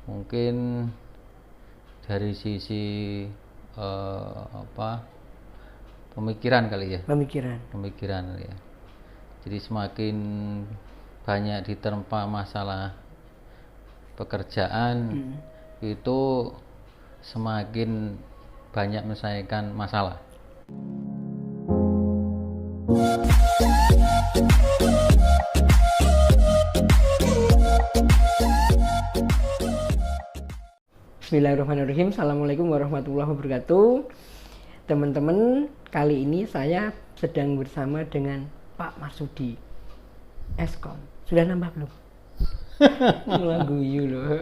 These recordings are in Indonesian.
Mungkin dari sisi pemikiran kali ya. Pemikiran kali ya. Jadi semakin banyak diterpa masalah pekerjaan, itu semakin banyak menyelesaikan masalah. Bismillahirrahmanirrahim. Assalamualaikum warahmatullahi wabarakatuh. Teman-teman, kali ini saya sedang bersama dengan Pak Marsudi, Eskom. Sudah nambah belum? Guyu loh.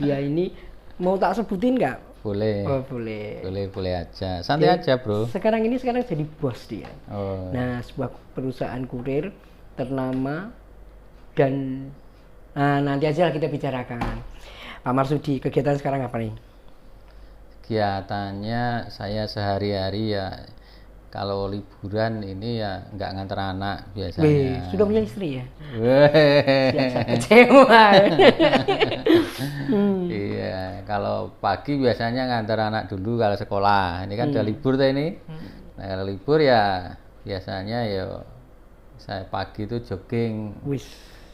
Dia ini mau tak sebutin nggak? Boleh. Oh, boleh. Boleh aja. Santai aja, Bro. Sekarang jadi bos dia. Oh. Nah, sebuah perusahaan kurir ternama dan nanti aja kita bicarakan. Pak Marsudi, kegiatan sekarang apa nih? Kegiatannya saya sehari-hari ya, kalau liburan ini ya nggak nganter anak biasanya. Sudah punya istri ya? Biasa kecewa. Iya, kalau pagi biasanya nganter anak dulu kalau sekolah. Ini kan udah libur tuh ini. Nah, kalau libur ya biasanya ya saya pagi itu jogging.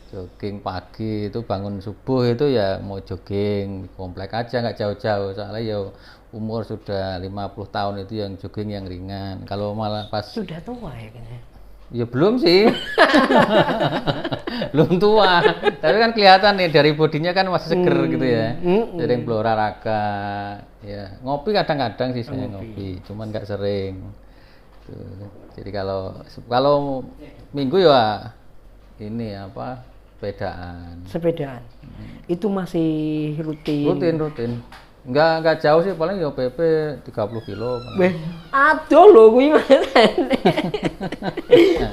Jogging pagi itu, bangun subuh itu ya mau jogging komplek aja, nggak jauh-jauh, soalnya ya umur sudah 50 tahun itu yang jogging yang ringan. Kalau malah pas sudah tua ya kayaknya. Ya belum sih. Belum tua, tapi kan kelihatan nih dari bodinya kan masih seger gitu ya. Sering berolahraga ya, ngopi kadang-kadang sih saya ngopi, cuman nggak sering tuh. Jadi kalau minggu ya ini sepedaan. Itu masih rutin. Enggak jauh sih, paling ya PP 30 kilo. Aduh loh, kuwi manene.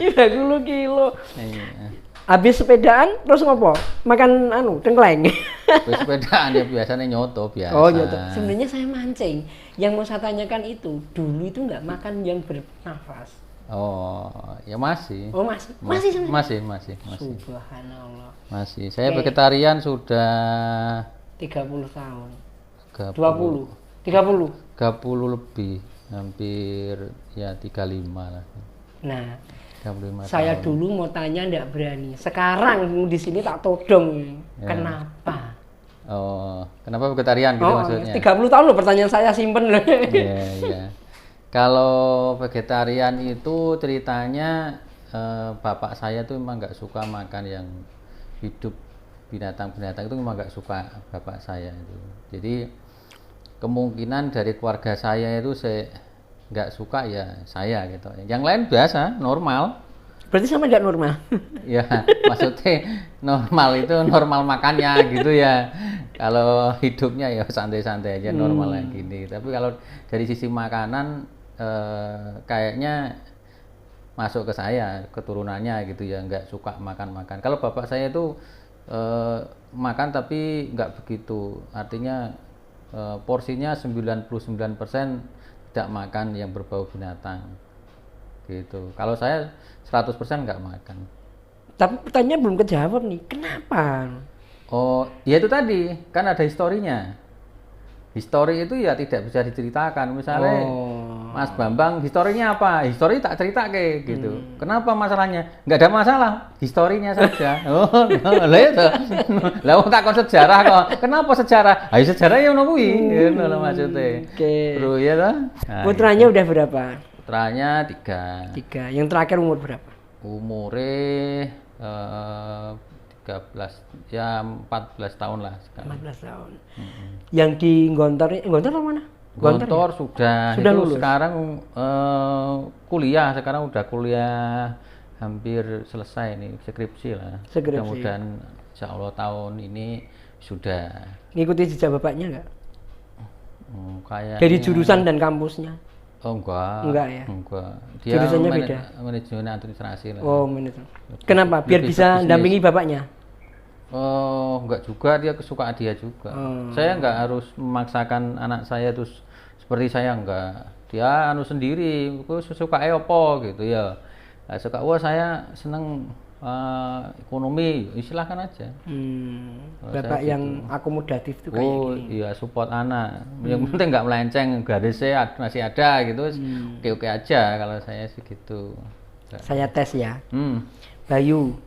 30 kilo. Iya. Habis sepedaan terus ngopo? Makan tengkleng. Habis sepedaan ya biasanya nyoto biasa. Oh, nyoto. Sebenarnya saya mancing. Yang mau saya tanyakan itu, dulu itu enggak makan yang bernafas. Oh, ya masih. Oh, masih sebenarnya? Masih. Subhanallah. Masih. Saya vegetarian sudah 30 tahun. 30 lebih, hampir ya 35 lah. Nah, 35 saya tahun. dulu mau tanya ndak berani. Sekarang di sini tak todong. Ya. Kenapa? Oh, kenapa vegetarian gitu maksudnya? 30 tahun loh, pertanyaan saya simpen loh. Iya. Kalau vegetarian itu ceritanya bapak saya tuh memang nggak suka makan yang hidup, binatang-binatang itu memang nggak suka bapak saya itu. Jadi kemungkinan dari keluarga saya itu saya nggak suka ya saya gitu. Yang lain biasa, normal. Berarti sama nggak normal? Ya, maksudnya normal itu normal makannya gitu ya. Kalau hidupnya ya santai-santai aja, normal kayak gini. Tapi kalau dari sisi makanan kayaknya masuk ke saya, keturunannya gitu ya, nggak suka makan-makan. Kalau bapak saya itu makan tapi nggak begitu, artinya porsinya 99% tidak makan yang berbau binatang gitu. Kalau saya 100% nggak makan. Tapi pertanyaan belum kejawab nih, kenapa? Oh, ya itu tadi, kan ada historinya. Histori itu ya tidak bisa diceritakan. Misalnya Mas Bambang, historinya apa? Histori tak cerita kayak gitu. Kenapa masalahnya? Nggak ada masalah, historinya saja. Oh, lah itu. Lah takon sejarah kok. Kenapa sejarah? Ayo sejarah yang nungguin. Gitu loh maksudnya. Bro ya toh. Putranya udah berapa? Putranya 3. Yang terakhir umur berapa? Umurnya 13, ya 14 tahun lah sekarang. 14 tahun. Yang di Gontor mana? Gontor ya? sudah itu lulus. Sekarang kuliah, sekarang udah kuliah hampir selesai nih, skripsi lah. Mudah-mudahan insya Allah tahun ini sudah. Ngikuti jejak bapaknya nggak? Kayaknya dari jurusan dan kampusnya? Oh enggak ya? Enggak. Dia jurusannya beda? Manajemen administrasi lah. Oh, manajemen. Kenapa? Biar bisa dampingi bapaknya? Oh, enggak juga, dia kesukaan dia juga. Saya enggak harus memaksakan anak saya terus seperti saya, enggak. Dia sendiri, aku suka opo gitu ya. Suka saya seneng ekonomi, silahkan aja. Kalau Bapak saya yang akomodatif tuh kayak Oh gini. iya, support anak. Yang penting nggak melenceng, garisnya masih ada gitu. Oke-oke aja kalau saya sih gitu. Saya tes ya. Hmm. Bayu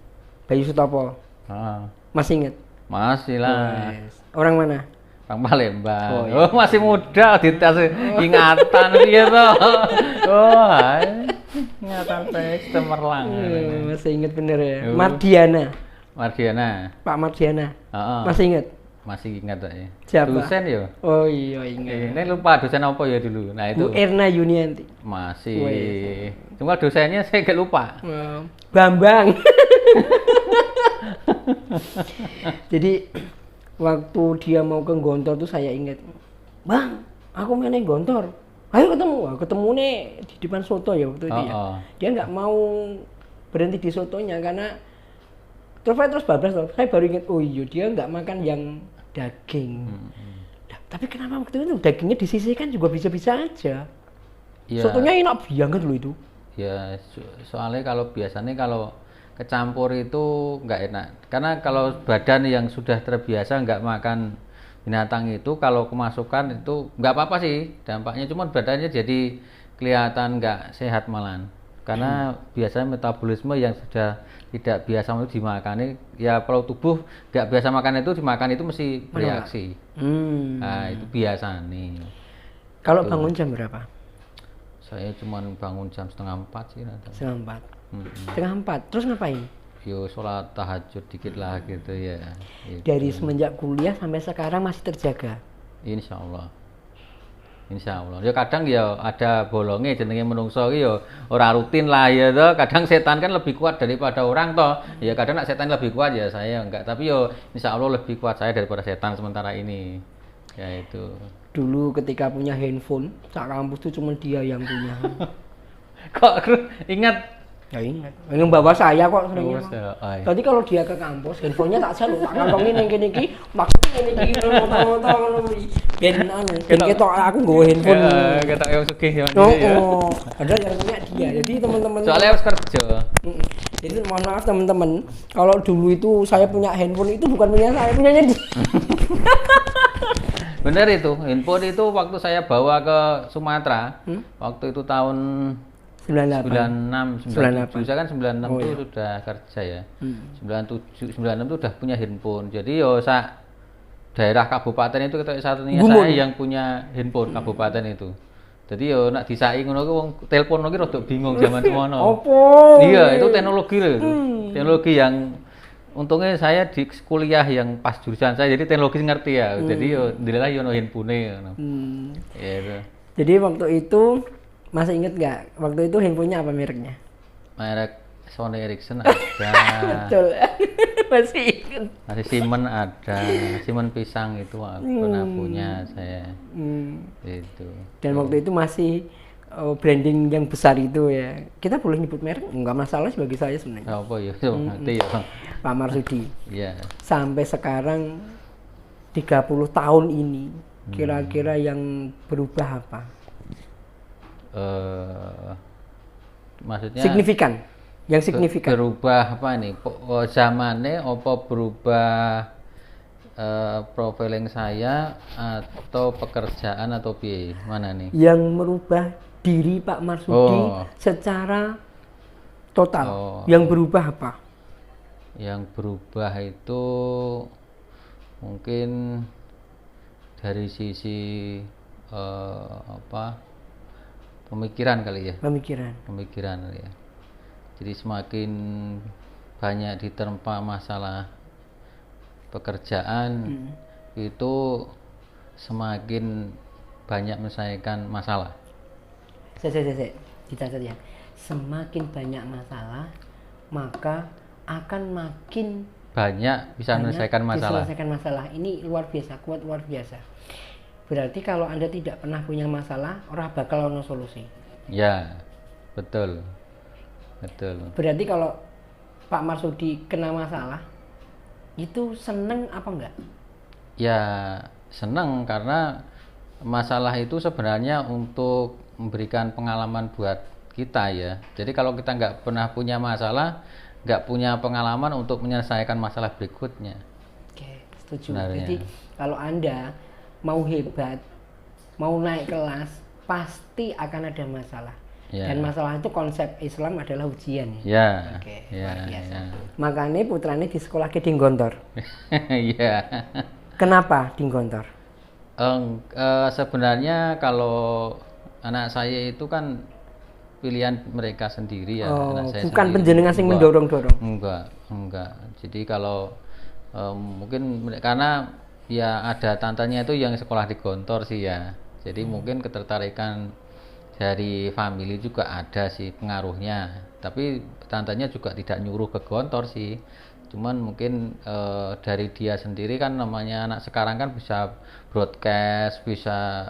Sutopo. Ah, Masih inget? masih lah. Wes. Orang mana? Orang Palembang. Oh, Oh, iya. masih muda dites ingatan piye to. Oh, hai. Ingatan teks cemerlang. Masih inget bener ya. Oh. Mardiana. Mardiana. Pak Mardiana. Heeh. Masih inget? Masih ingat ya. Siapa? Dosen ya. Oh iya ingat. Ini lupa dosen apa ya dulu. Nah itu Bu Erna Yunianti. masih. Wes. Cuma dosennya saya nggak lupa. Bambang. Jadi waktu dia mau ke Gontor tuh saya ingat, Bang, aku main Gontor. Ayo ketemu. Wah, ketemu nih di depan soto ya waktu itu ya. Dia nggak mau berhenti di sotonya karena terus bablas loh. Saya baru ingat, oh iya dia nggak makan yang daging. Nah, tapi kenapa waktu itu dagingnya disisihkan juga bisa-bisa aja. Ya, Sotonya enak banget loh itu. ya soalnya kalau biasanya kalau kecampur itu nggak enak. Karena kalau badan yang sudah terbiasa nggak makan binatang itu, kalau kemasukan itu nggak apa-apa sih dampaknya. Cuma badannya jadi kelihatan nggak sehat malahan. Karena biasanya metabolisme yang sudah tidak biasa itu dimakani, ya kalau tubuh nggak biasa makan itu dimakan itu mesti bereaksi. Nah itu biasa nih. Kalau bangun jam berapa? Saya cuma bangun jam 3:30 sih nanti. Setengah 4. Setengah 4. Terus ngapain? Yo sholat tahajud dikit lah gitu ya. Gitu. Dari semenjak kuliah sampai sekarang masih terjaga. Insya Allah. Insya Allah. Ya kadang ya ada bolongnya jenenge menungso ki ya ora rutin lah ya toh. Kadang setan kan lebih kuat daripada orang toh. Ya kadang nak setan lebih kuat ya saya enggak. Tapi yo insya Allah lebih kuat saya daripada setan sementara ini. Ya itu. Dulu ketika punya handphone, sak kampus tuh cuma dia yang punya. Kok ingat? Ya ingat. Yang bawa saya kok seringnya. Ay. Tadi kalau dia ke kampus, handphonenya tak selalu tak kantongin yang gini iki, maksudnya ini iki motor-motor ngono iki. Ben anu, ben ketok aku nggawa handphone. Kita yang sugih ya. Oh, padahal yang punya dia. Jadi teman-teman Soalnya harus kerja. Jadi mohon maaf teman-teman, kalau dulu itu saya punya handphone itu bukan punya saya, punyanya dia. Bener itu, handphone itu waktu saya bawa ke Sumatera, waktu itu tahun 96, 97, saya kan 96 itu sudah kerja ya. 97, 96 itu udah punya handphone. Jadi yo daerah kabupaten itu kita satunya saya yang punya handphone kabupaten itu. Jadi yo nak disai ngono ku wong telepon lagi rada bingung zaman semono. Opo? Iya, itu teknologi loh itu. Teknologi yang untungnya saya di kuliah yang pas jurusan saya, jadi teknologi ngerti ya. Jadi yo ndilah yo ono handphone ngono. Ya itu. Jadi waktu itu masih inget nggak? Waktu itu handphonenya apa mereknya? Merek Sony Ericsson ada. Betul. Masih inget. Masih Siemens ada. Siemens pisang itu pernah punya saya. Itu. Dan waktu itu masih branding yang besar itu ya. Kita boleh nyebut merek? Enggak masalah bagi saya sebenarnya. Apa ya? Nanti ya. Pak Marsudi. Iya. Sampai sekarang 30 tahun ini kira-kira yang berubah apa? Maksudnya Signifikan. Yang signifikan. Berubah apa nih? Zamannya apa berubah profiling saya atau pekerjaan atau piye? Mana nih? Yang merubah diri Pak Marsudi secara total. Yang berubah apa? Yang berubah itu mungkin dari sisi pemikiran kali ya. Pemikiran kali ya. Jadi semakin banyak diterpa masalah pekerjaan itu semakin banyak menyelesaikan masalah. Dicatat ya. Semakin banyak masalah, maka akan makin banyak bisa menyelesaikan masalah. Ini luar biasa, kuat luar biasa. Berarti kalau Anda tidak pernah punya masalah, orang bakal ono solusi. Ya, betul. Betul. Berarti kalau Pak Marsudi kena masalah, itu seneng apa enggak? Ya, seneng karena masalah itu sebenarnya untuk memberikan pengalaman buat kita ya. Jadi kalau kita nggak pernah punya masalah, nggak punya pengalaman untuk menyelesaikan masalah berikutnya. Oke, setuju. Sebenarnya. Jadi kalau Anda mau hebat, mau naik kelas, pasti akan ada masalah. Ya. Dan masalah itu konsep Islam adalah ujian. Ya. Oke, Ya, luar biasa. ya. Makanya putranya di sekolah ke Dinggontor. Iya. Kenapa Dinggontor? Sebenarnya kalau anak saya itu kan pilihan mereka sendiri ya. Oh, anak saya bukan sendiri. penjenengan sing Enggak. mendorong-dorong. Enggak. Jadi kalau mungkin karena ya ada tantenya itu yang sekolah di Gontor sih ya. Jadi mungkin ketertarikan dari family juga ada sih pengaruhnya. Tapi tantenya juga tidak nyuruh ke Gontor sih. Cuman mungkin dari dia sendiri kan, namanya anak sekarang kan bisa broadcast, bisa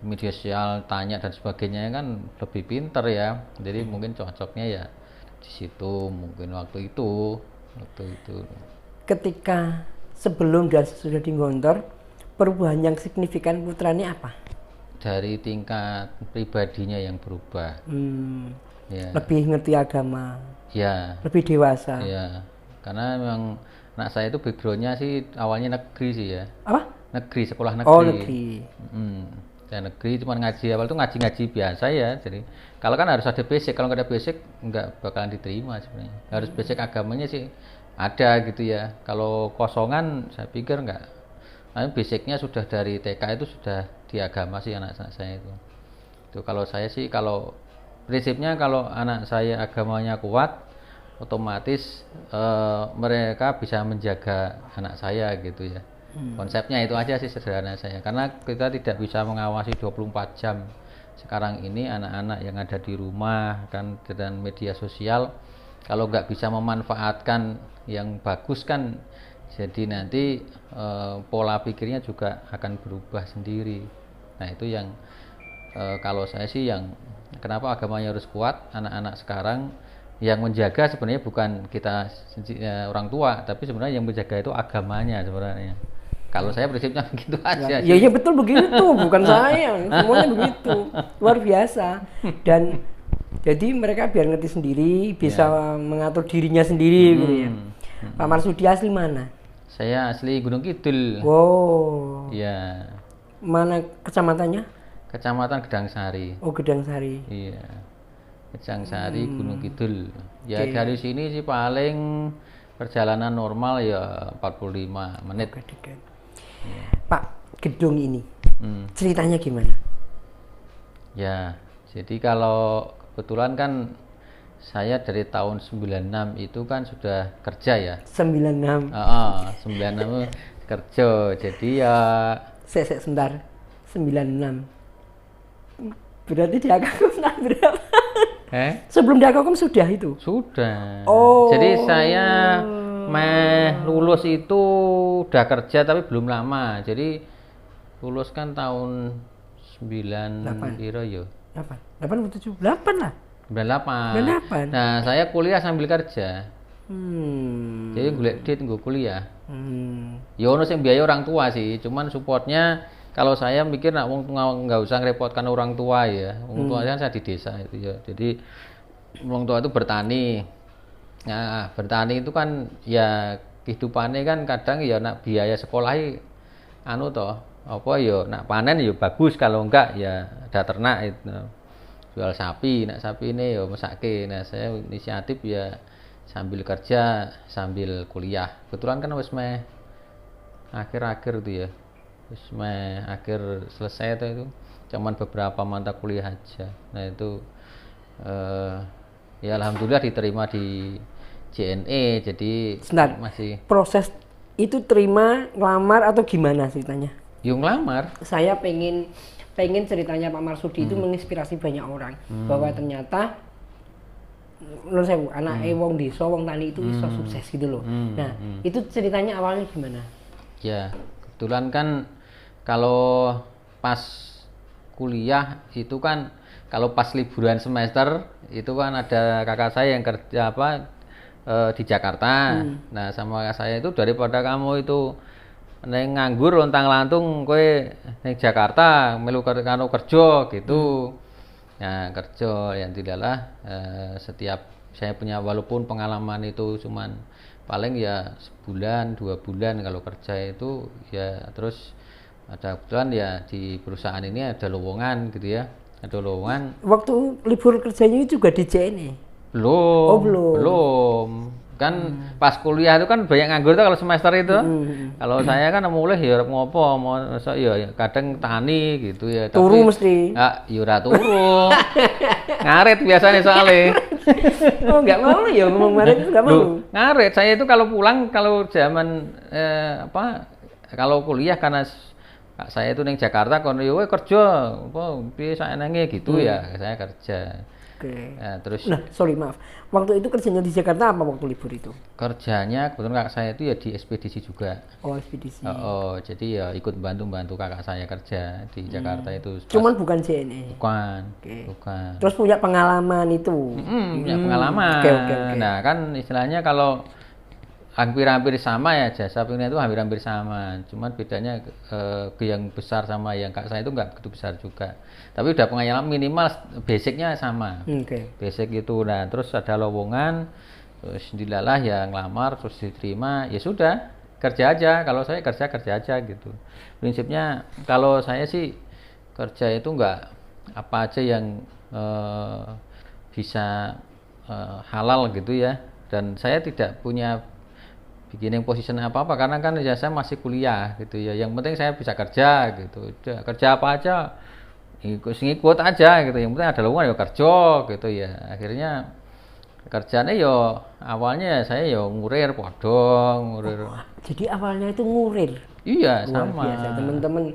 media sosial, tanya dan sebagainya kan lebih pinter ya. Jadi mungkin cocoknya ya di situ mungkin waktu itu. Ketika sebelum dan sesudah di Gontor, perubahan yang signifikan putranya apa? Dari tingkat pribadinya yang berubah. Ya. Lebih ngerti agama. Ya. Lebih dewasa. Ya. Karena memang anak saya itu backgroundnya sih awalnya negeri sih ya. Apa? Negeri, sekolah negeri. Oh, negeri. Ya negeri, cuma ngaji awal itu ngaji biasa ya. Jadi kalau kan harus ada basic, kalau nggak ada basic nggak bakalan diterima sebenarnya. Harus basic agamanya sih ada gitu ya. Kalau kosongan saya pikir nggak. Nah, basicnya sudah dari TK itu sudah di agama sih anak saya itu. Itu kalau saya sih, kalau prinsipnya kalau anak saya agamanya kuat, otomatis mereka bisa menjaga anak saya gitu ya. Konsepnya itu aja sih sederhana saya, karena kita tidak bisa mengawasi 24 jam sekarang ini anak-anak yang ada di rumah kan, dan media sosial kalau nggak bisa memanfaatkan yang bagus kan, jadi nanti pola pikirnya juga akan berubah sendiri. Nah itu yang kalau saya sih yang kenapa agamanya harus kuat, anak-anak sekarang yang menjaga sebenarnya bukan kita orang tua, tapi sebenarnya yang menjaga itu agamanya sebenarnya. Kalau saya prinsipnya begitu aja. Ya betul begitu, bukan saya, semuanya begitu, luar biasa. Dan jadi mereka biar ngerti sendiri, bisa mengatur dirinya sendiri gitu ya. Pak Marsudi asli mana? Saya asli Gunung Kidul. Wow. Iya. Mana kecamatannya? Kecamatan Gedangsari. Oh, Gedangsari. Iya. Gedangsari, Gunung Kidul. Ya dari sini sih paling perjalanan normal ya 45 menit. Dekat. Pak, gedung ini ceritanya gimana? Ya, jadi kalau kebetulan kan saya dari tahun 96 itu kan sudah kerja ya. 96. 96 kerja. Jadi ya sebentar. 96. Berarti di Akakom tahun berapa? Sebelum di Akakom sudah itu? Sudah. Oh. Jadi saya lulus itu udah kerja tapi belum lama. Jadi lulus kan tahun 9 kira ya. 8 7 8 lah. 98. Nah, saya kuliah sambil kerja. Jadi golek duit nggo kuliah. Ya ono sing biaya orang tua sih, cuman supportnya kalau saya mikir nak wong nggak usah ngerepotkan orang tua ya. Wong tua kan saya di desa itu ya. Jadi wong tua itu bertani. Nah, bertani itu kan ya kehidupannya kan kadang ya nak biaya sekolah anu toh, apa ya nak panen ya bagus, kalau enggak ya ada ternak itu. Jual sapi, nak sapi ini ya mesake. Nah, saya inisiatif ya sambil kerja, sambil kuliah. Kebetulan kan wis meh akhir-akhir itu ya. Wis meh akhir selesai itu cuman beberapa mata kuliah aja. Nah, itu ya alhamdulillah diterima di JNE. Jadi masih proses itu terima, ngelamar atau gimana ceritanya? Yung ngelamar. Saya pengen ceritanya Pak Marsudi itu menginspirasi banyak orang bahwa ternyata menurut saya anak wong desa, wong tani itu bisa sukses gitu loh. Nah, itu ceritanya awalnya gimana? Ya, kebetulan kan kalau pas kuliah itu kan kalau pas liburan semester itu kan ada kakak saya yang kerja di Jakarta. Nah, sama kakak saya itu daripada kamu itu neng nganggur lontang-lantung kowe neng Jakarta melu kerja gitu. Nah, kerja yang tidaklah setiap saya punya, walaupun pengalaman itu cuman paling ya sebulan 2 bulan kalau kerja itu ya. Terus ada kebetulan ya di perusahaan ini ada lowongan gitu ya, ada lowongan. Waktu libur kerjanya juga di JNE? Belum. Oh, belum. Kan pas kuliah itu kan banyak nganggur tuh kalau semester itu. Kalau saya kan mulai ya ngopo, mau ya kadang tani gitu ya. Turu tapi, mesti. Ya, ora turu. Ngaret biasanya soalnya. Oh, nggak mau ya ngomong ngaret itu nggak mau. Ngaret saya itu kalau pulang, kalau zaman kalau kuliah karena saya itu neng Jakarta, kon yo kerja apa piye saenenge gitu ya, saya kerja. Oke. Ya, terus sorry maaf. Waktu itu kerjanya di Jakarta apa waktu libur itu? Kerjanya kebetulan kakak saya itu ya di ekspedisi juga. Oh, ekspedisi. Jadi ya ikut bantu kakak saya kerja di Jakarta itu. Cuman bukan JNE. Bukan. Okay. Bukan. Terus punya pengalaman itu. Punya pengalaman. Okay. Nah, kan istilahnya kalau hampir-hampir sama ya, jasa penilaian itu hampir-hampir sama. Cuman bedanya ke yang besar sama yang kakak saya itu nggak begitu besar juga. Tapi udah pengalaman minimal basicnya sama. Basic itu. Nah, terus ada lowongan, terus dilalah ya ngelamar, terus diterima, ya sudah kerja aja. Kalau saya kerja aja gitu. Prinsipnya kalau saya sih kerja itu nggak apa aja yang bisa halal gitu ya. Dan saya tidak punya bikin yang position apa-apa karena kan ya saya masih kuliah gitu ya. Yang penting saya bisa kerja gitu. Udah, kerja apa aja ngikut aja gitu. Yang penting ada lowongan ya kerja gitu ya. Akhirnya kerjanya yo awalnya saya yo ngurir podong, ngurir. Jadi awalnya itu ngurir. Iya, luar sama. Biasa teman-teman.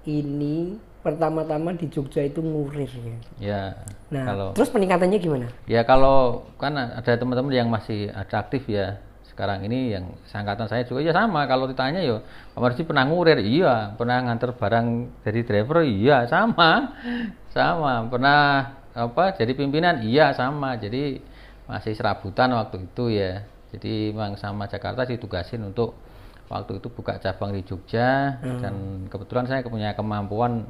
Ini pertama-tama di Jogja itu ngurir ya. Ya. Nah, terus peningkatannya gimana? Ya kalau kan ada teman-teman yang masih ada aktif ya. Sekarang ini yang seangkatan saya juga ya sama, kalau ditanya yo Pak Marji pernah ngurir, iya. Pernah nganter barang dari driver, iya sama pernah jadi pimpinan, iya sama. Jadi masih serabutan waktu itu ya. Jadi memang sama Jakarta ditugasin untuk waktu itu buka cabang di Jogja. Dan kebetulan saya punya kemampuan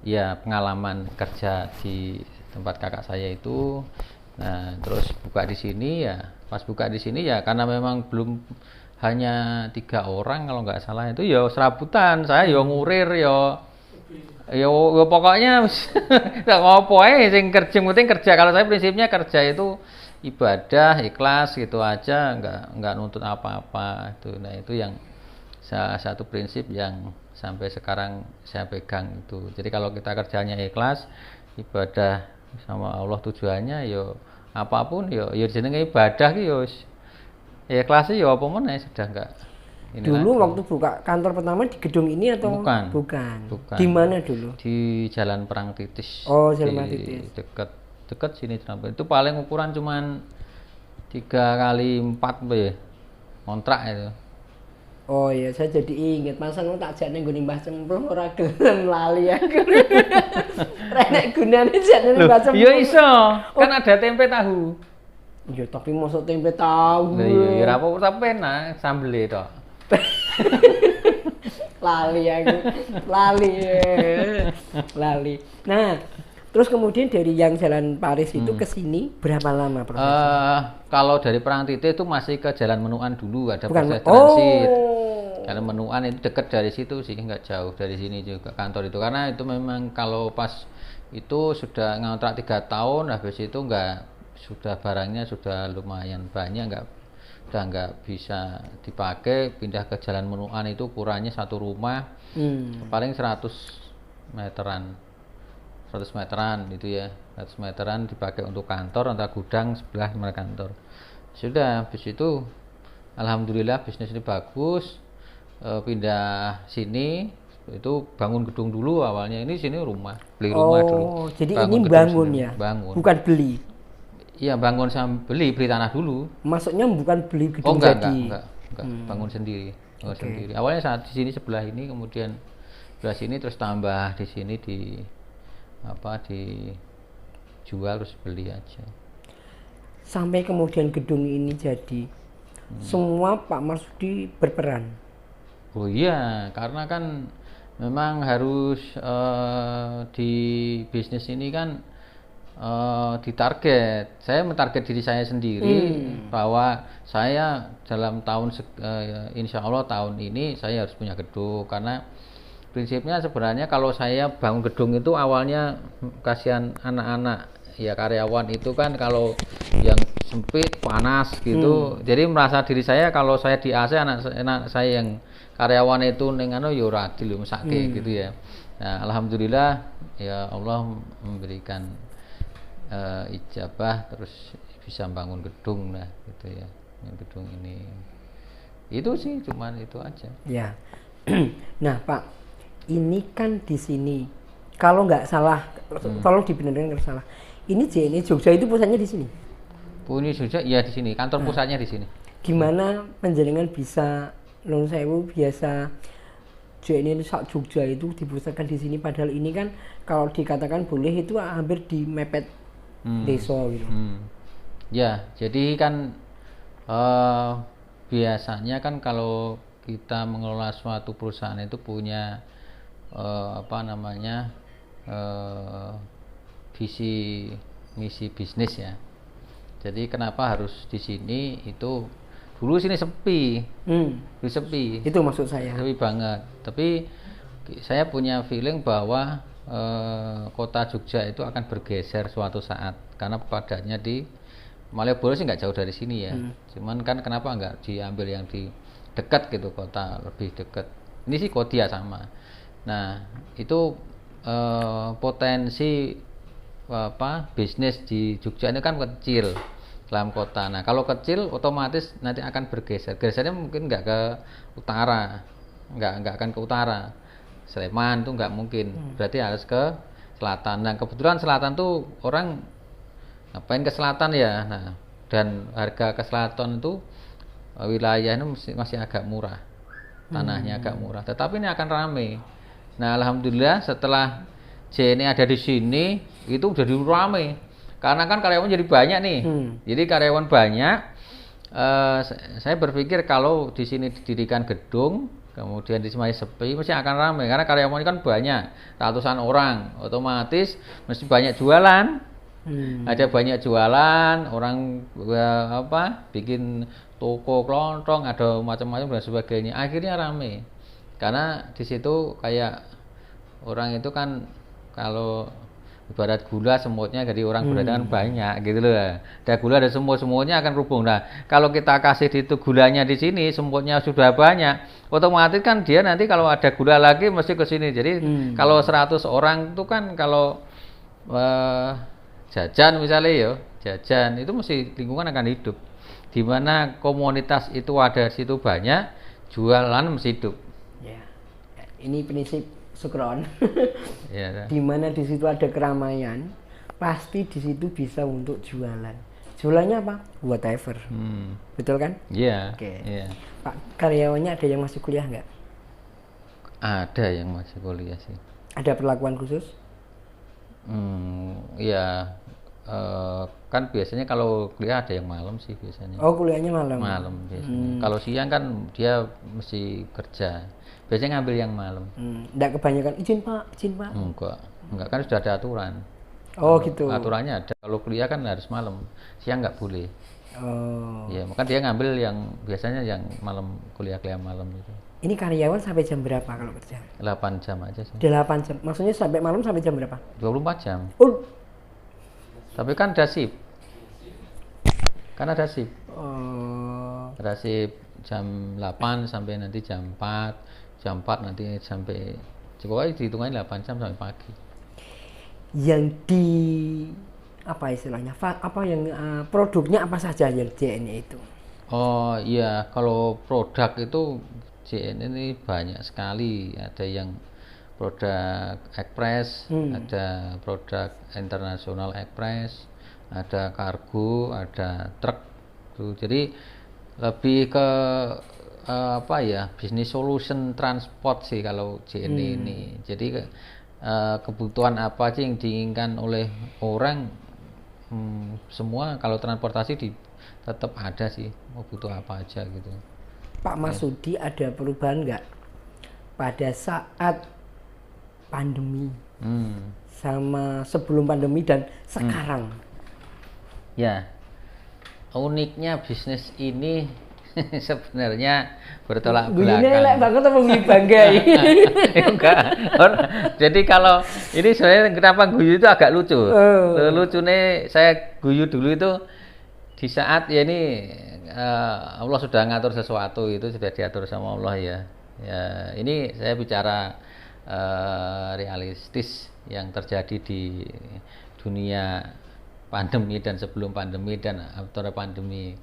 ya pengalaman kerja di tempat kakak saya itu. Nah, terus buka di sini ya. Pas buka di sini ya karena memang belum, hanya 3 orang kalau nggak salah itu ya serabutan. Saya ya ngurir ya pokoknya nggak ngopo sing kerja, penting kerja. Kalau saya prinsipnya kerja itu ibadah, ikhlas gitu aja, nggak nuntut apa-apa itu. Nah, itu yang salah satu prinsip yang sampai sekarang saya pegang itu. Jadi kalau kita kerjanya ikhlas, ibadah sama Allah tujuannya yo apapun yo jenenge ibadah ki yo ya ikhlas yo apa meneh sudah enggak. Dulu lagi. Waktu buka kantor pertama di gedung ini atau bukan. Di mana dulu? Di Jalan Perang Titis. Oh, Jalan Perang Titis. Dekat sini itu paling ukuran cuman 3x4 ya. Kontrak itu. Oh iya, saya jadi inget masa tak jane nggone Mbah Cemplung ora gelem lali aku. Renek gunane jane Mbah Cemplung. Ya iso, kan ada tempe tahu. Ya tapi mosok tempe tahu. Lah iya ora apa-apa tapi enak sambele tok. Lali aku. Lali. Nah, terus kemudian dari yang Jalan Paris itu ke sini berapa lama prosesnya? Kalau dari Perang Titis itu masih ke Jalan Menuan dulu, ada proses transit. Karena Menuan itu dekat dari situ sih, nggak jauh dari sini juga kantor itu. Karena itu memang kalau pas itu sudah ngontrak 3 tahun, habis itu sudah barangnya sudah lumayan banyak, udah nggak bisa dipakai, pindah ke Jalan Menuan itu ukurannya satu rumah paling 100 meteran itu ya, 100 meteran dipakai untuk kantor, untuk gudang sebelah kantor. Sudah habis itu alhamdulillah bisnis ini bagus. Pindah sini itu bangun gedung dulu awalnya. Ini sini beli rumah dulu. Jadi ini bangun ya? Bangun. Bukan beli? Iya, bangun sama beli tanah dulu. Maksudnya bukan beli gedung enggak, jadi? Enggak. Bangun sendiri. Sendiri. Awalnya saat di sini sebelah ini, kemudian sebelah sini, terus tambah di sini dijual terus beli aja. Sampai kemudian gedung ini jadi, semua Pak Marsudi berperan? Oh iya, karena kan memang harus di bisnis ini kan ditarget. Saya mentarget diri saya sendiri bahwa saya dalam tahun insya Allah tahun ini saya harus punya gedung, karena prinsipnya sebenarnya kalau saya bangun gedung itu awalnya kasihan anak-anak ya, karyawan itu kan kalau yang sempit panas gitu, jadi merasa diri saya kalau saya di AC anak saya yang karyawan itu ning anu ya ora adil mesake gitu ya. Nah, alhamdulillah ya Allah memberikan ijabah terus bisa bangun gedung lah gitu ya. Gedung ini. Itu sih cuman itu aja. Ya. Nah, Pak, ini kan di sini kalau nggak salah, tolong dibenarkan kalau salah. Ini JNE Jogja itu pusatnya di sini. Punya Jogja iya di sini, kantor pusatnya di sini. Gimana panjenengan bisa Nuwun sewu biasa JNE Jogja itu dipusatkan di sini, padahal ini kan kalau dikatakan boleh itu hampir di mepet desa gitu. Ya, jadi kan biasanya kan kalau kita mengelola suatu perusahaan itu punya visi misi bisnis ya. Jadi kenapa harus di sini, itu dulu sini sepi, sepi. Itu maksud saya. Sepi banget. Tapi saya punya feeling bahwa kota Jogja itu akan bergeser suatu saat, karena padatnya di Malioboro sih nggak jauh dari sini ya. Cuman kan kenapa nggak diambil yang di dekat gitu, kota lebih dekat. Ini sih Kodia sama. Nah itu potensi bisnis di Jogja ini kan kecil dalam kota. Nah kalau kecil otomatis nanti akan bergeser. Gesernya mungkin nggak ke utara, nggak akan ke utara. Sleman tuh nggak mungkin. Berarti harus ke selatan. Nah kebetulan selatan tuh orang ngapain ke selatan ya. Nah dan harga ke selatan itu wilayah ini masih agak murah, tanahnya agak murah. Tetapi ini akan ramai. Nah alhamdulillah setelah JNE ada di sini itu udah ramai. Karena kan karyawan jadi banyak nih. Jadi karyawan banyak. Saya berpikir kalau di sini didirikan gedung, kemudian di sini sepi, mesti akan ramai. Karena karyawan kan banyak, ratusan orang, otomatis mesti banyak jualan. Ada banyak jualan, orang bikin toko kelontong, ada macam-macam dan sebagainya. Akhirnya ramai. Karena di situ kayak orang itu kan kalau ibarat gula semutnya jadi orang berdagangan banyak gitu loh. Ada gula ada semut, semutnya akan rubung. Nah, kalau kita kasih itu gulanya di sini, semutnya sudah banyak, otomatis kan dia nanti kalau ada gula lagi mesti ke sini. Jadi kalau 100 orang itu kan kalau jajan misalnya ya, jajan itu mesti lingkungan akan hidup. Di mana komunitas itu ada di situ banyak, jualan mesti hidup. Ya. Ini prinsip Sukron. Ya, di mana di situ ada keramaian, pasti di situ bisa untuk jualan. Jualannya apa? Whatever. Betul kan? Iya. Oke. Yeah. Pak, karyawannya ada yang masih kuliah nggak? Ada yang masih kuliah sih. Ada perlakuan khusus? Iya. Kan biasanya kalau kuliah ada yang malam sih biasanya. Oh, kuliahnya malam. Malam biasanya. Kalau siang kan dia mesti kerja. Biasanya ngambil yang malam. Nggak kebanyakan izin pak. Enggak kan sudah ada aturan. Oh gitu. Aturannya ada. Kalau kuliah kan harus malam, siang nggak boleh. Oh. Ya, maka dia ngambil yang biasanya yang malam, kuliah malam itu. Ini karyawan sampai jam berapa kalau kerja? 8 jam aja sih. 8 jam. Maksudnya sampai malam sampai jam berapa? 24 jam. Oh. Tapi kan ada shift. Kan ada shift. Oh. Ada shift jam 8 sampai nanti jam 4. Jam 4 nanti sampai pokoknya dihitungannya 8 jam sampai pagi. Yang di apa istilahnya? Apa yang produknya apa saja yang JNE itu? Oh iya, kalau produk itu JNE ini banyak sekali. Ada yang produk ekspres, ada produk internasional ekspres, ada kargo, ada truk. Jadi lebih ke bisnis solution transport sih kalau JNE ini. Jadi kebutuhan apa sih yang diinginkan oleh orang, semua kalau transportasi tetap ada sih, mau butuh apa aja gitu. Pak Masudi, ada perubahan nggak pada saat pandemi sama sebelum pandemi dan sekarang. Ya, uniknya bisnis ini sebenarnya bertolak belakang. Ini elek banget apa banggai? Enggak. Jadi kalau ini sebenarnya kenapa guyu itu agak lucu. Lucunya saya guyu dulu itu di saat ya ini Allah sudah ngatur sesuatu, itu sudah diatur sama Allah ya. Ya, ini saya bicara realistis yang terjadi di dunia pandemi dan sebelum pandemi dan after pandemi.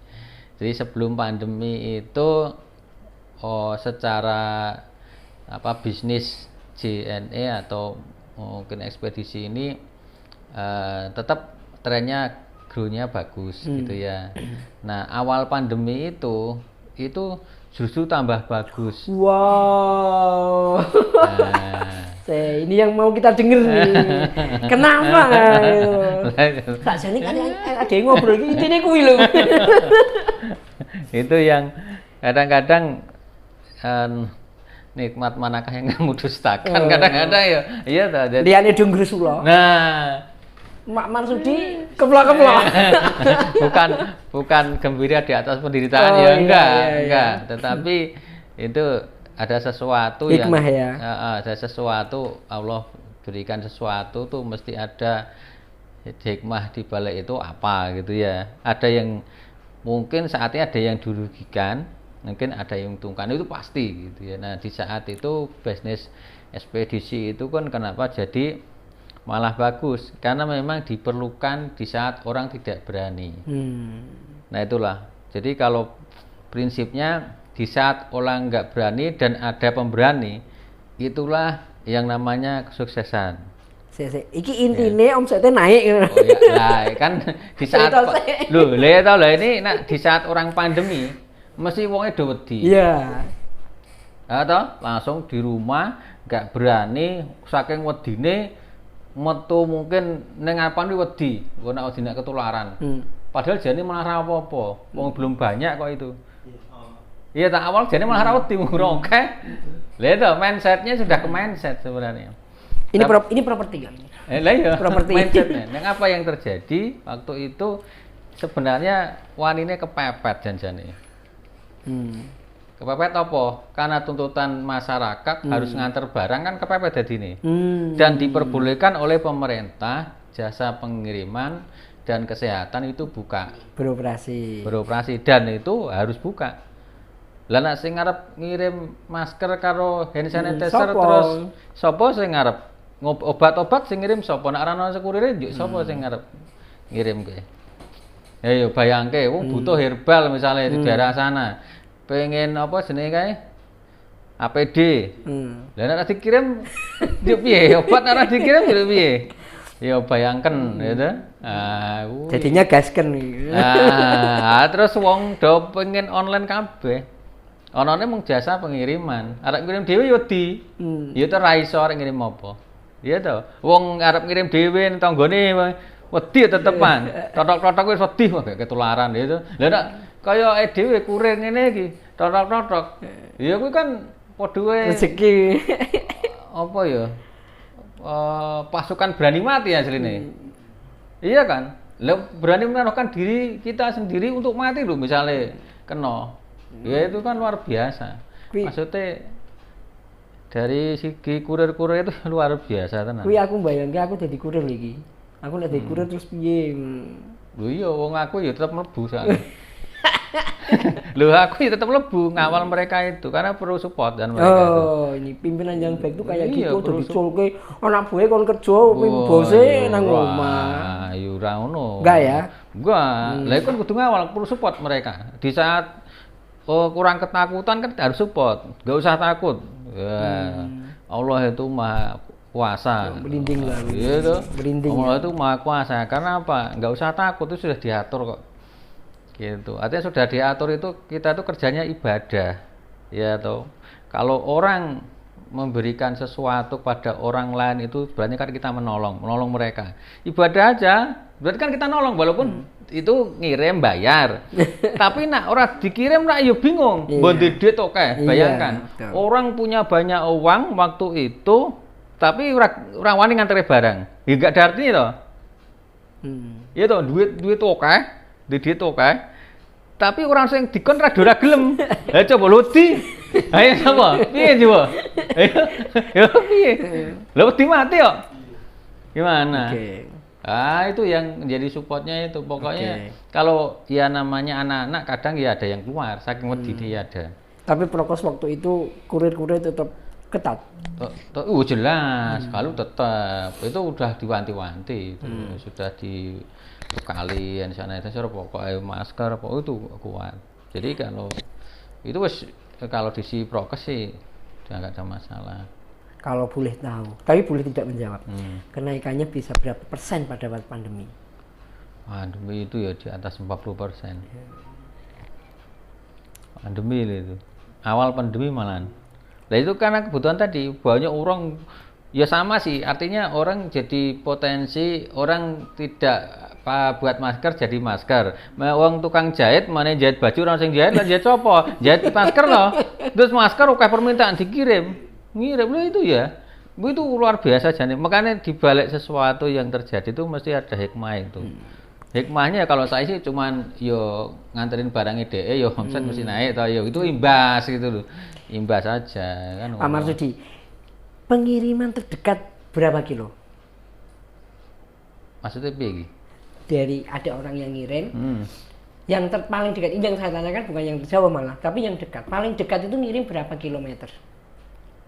Jadi sebelum pandemi itu secara bisnis JNE atau mungkin ekspedisi ini tetap trennya grow-nya bagus gitu ya. Nah, awal pandemi itu justru tambah bagus. Wow. Ini yang mau kita denger nih. Kenapa? Sakjane kan ada yang ngobrol iki intine kuwi lho. Itu yang kadang-kadang nikmat manakah yang kamu dustakan kadang-kadang ya. Iya ta. Liyane dungrus kula. Nah, Mak Marsudi keplok-keplok. bukan gembira di atas penderitaan ya enggak. Tetapi itu ada sesuatu hikmah yang ya. Ada sesuatu, Allah berikan sesuatu tuh mesti ada hikmah di balik itu apa gitu ya. Ada yang mungkin saatnya ada yang dirugikan, mungkin ada yang diuntungkan, itu pasti gitu ya. Nah, di saat itu bisnis ekspedisi itu kan kenapa jadi malah bagus, karena memang diperlukan di saat orang tidak berani. Nah, itulah. Jadi kalau prinsipnya di saat orang nggak berani dan ada pemberani, itulah yang namanya kesuksesan. Iki intinya omsetnya naik. Oh ya, lah kan di saat ini di saat orang pandemi mesti wongnya do wedi. Iya. Atau langsung di rumah nggak berani saking wedine metu mungkin ning apane wedi, nek wedine ketularan. Padahal jane malah ra apa-apa. Wong belum banyak kok itu. Iya, tak awal jane malah ra wedi ngurung akeh. Lah itu mindsetnya sudah ke mindset sebenarnya. Ini properti kan? Lah iya, properti. Mindsetnya. Yang apa yang terjadi waktu itu sebenarnya wanine kepepet janjane. Kepepet apa? Karena tuntutan masyarakat harus nganter barang kan kepepet dadine. Dan diperbolehkan oleh pemerintah jasa pengiriman dan kesehatan itu buka. Beroperasi dan itu harus buka. Lah nek sing ngarep ngirim masker karo hand sanitizer terus sapa sing ngarep obat-obat sing ngirim sapa? Nek ora ana sekurire njuk sapa sing ngarep ngirim kowe? Ya bayangke wong butuh herbal misalnya di daerah sana. Pengen apa jenenge kae? APD. Lah nek dikirim yo piye? Obat nek dikirim yo piye? Ya bayangken gitu. Jadinya gasken iki. Terus wong do pengen online kabeh. Onone mung jasa pengiriman. Arep ngirim dhewe yo di. Ya to ra iso arep ngirim apa. Iya to. Wong arep ngirim dhewe nang tanggane wedi tetepan. Totok-totok wis wedi kok ketularan gitu. Lah nek kaya dhewe kurir ngene iki, totok-totok. Ya kuwi kan padha rezeki. Apa ya? Pasukan berani mati asline. Iya kan? Lah berani menaruhkan diri kita sendiri untuk mati lho misalnya kena. Ya itu kan luar biasa. Maksudnya dari segi kurir-kurir itu luar biasa tenan. Kuwi aku mbayangke aku dadi kurir iki. Aku nek dadi kurir terus piye? Lho iya wong aku ya tetep mlebu soalnya. Lho aku ya tetep mlebu ngawal mereka itu karena perlu support dan mereka itu. Ini pimpinan yang baik itu kayak gitu udah diculke anak buah kon kerja bose nang omah. Ya ora ngono. Enggak ya? Enggak. Lah kan kudu ngawal perlu support mereka. Di saat kurang ketakutan kan harus support. Enggak usah takut. Allah itu Maha Kuasa. Merinding lah. Gitu. Merinding. Allah itu Maha Kuasa. Karena apa? Enggak usah takut, itu sudah diatur kok. Gitu. Artinya sudah diatur itu kita tuh kerjanya ibadah. Ya toh. Kalau orang memberikan sesuatu pada orang lain itu berarti kan kita menolong mereka. Ibadah aja, berarti kan kita nolong walaupun itu ngirim bayar. Tapi nak orang dikirim nak yo bingung. Mbok duit oke, bayangkan. Orang punya banyak uang waktu itu tapi orang wani ngantere barang. Ya gak ada artinya toh. Iya toh, duit akeh, duit akeh. Tapi orang sing dikon ora gelem. Ha coba lodi. Ayo sapa? Piye coba? Ayo piye? Lho wedi mati kok. Gimana? Itu yang menjadi supportnya itu. Pokoknya kalau ya namanya anak-anak kadang ya ada yang keluar, saking wedi dia ada. Tapi prokes waktu itu kurir-kurir tetap ketat. Jelas, kalau tetap itu udah diwanti-wanti, sudah dibekali di sana itu pokoknya masker, pokoknya itu kuat. Jadi kalau itu kalau di prokes sih udah nggak ada masalah. Kalau boleh tahu, tapi boleh tidak menjawab. Kenaikannya bisa berapa persen pada waktu pandemi? Pandemi itu ya di atas 40%. Pandemi itu. Awal pandemi malahan. Nah itu karena kebutuhan tadi, banyak orang ya sama sih, artinya orang jadi potensi orang tidak buat masker jadi masker. Wong tukang jahit mana jahit baju orang sing jahit lan jahit apa? Jahit masker loh. Terus masker oke permintaan dikirim. Ngirim loh itu ya. Itu luar biasa jadi. Makanya dibalik sesuatu yang terjadi itu mesti ada hikmah itu. Hikmahnya kalau saya sih cuman yo nganterin barang ide yo omset mesti naik atau yo itu imbas gitu loh. Imbas aja kan. Pak Marsudi, pengiriman terdekat berapa kilo? Maksudnya piye? Dari ada orang yang ngirim, yang paling dekat, ini yang saya tanyakan bukan yang Jawa malah, tapi yang dekat. Paling dekat itu ngirim berapa kilometer?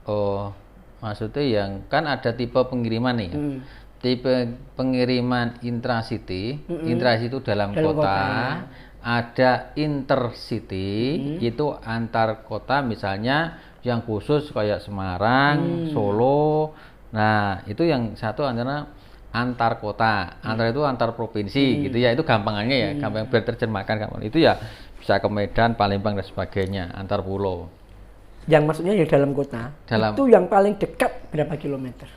Oh, maksudnya yang kan ada tipe pengiriman nih. Tipe pengiriman intracity, intracity itu dalam kota. Ada intercity, itu antar kota, misalnya yang khusus kayak Semarang, Solo. Nah, itu yang satu antara antar kota, antar itu antar provinsi gitu ya. Itu gampangannya ya, gampang biar terjemahkan gampang. Itu ya bisa ke Medan, Palembang dan sebagainya, antar pulau. Yang maksudnya yang dalam kota. Itu yang paling dekat berapa kilometer?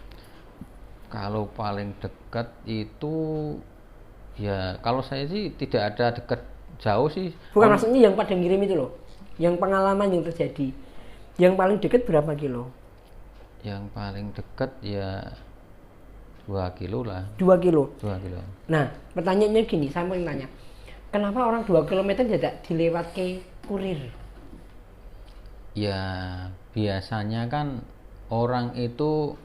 Kalau paling dekat itu ya kalau saya sih tidak ada dekat jauh sih. Bukan maksudnya yang pada ngirim itu loh. Yang pengalaman yang terjadi. Yang paling dekat berapa kilo? Yang paling dekat ya 2 kilo lah. 2 kilo? 2 kilo. Nah, pertanyaannya gini, saya mau nanya. Kenapa orang 2 kilometer tidak dilewat ke kurir? Ya, biasanya kan orang itu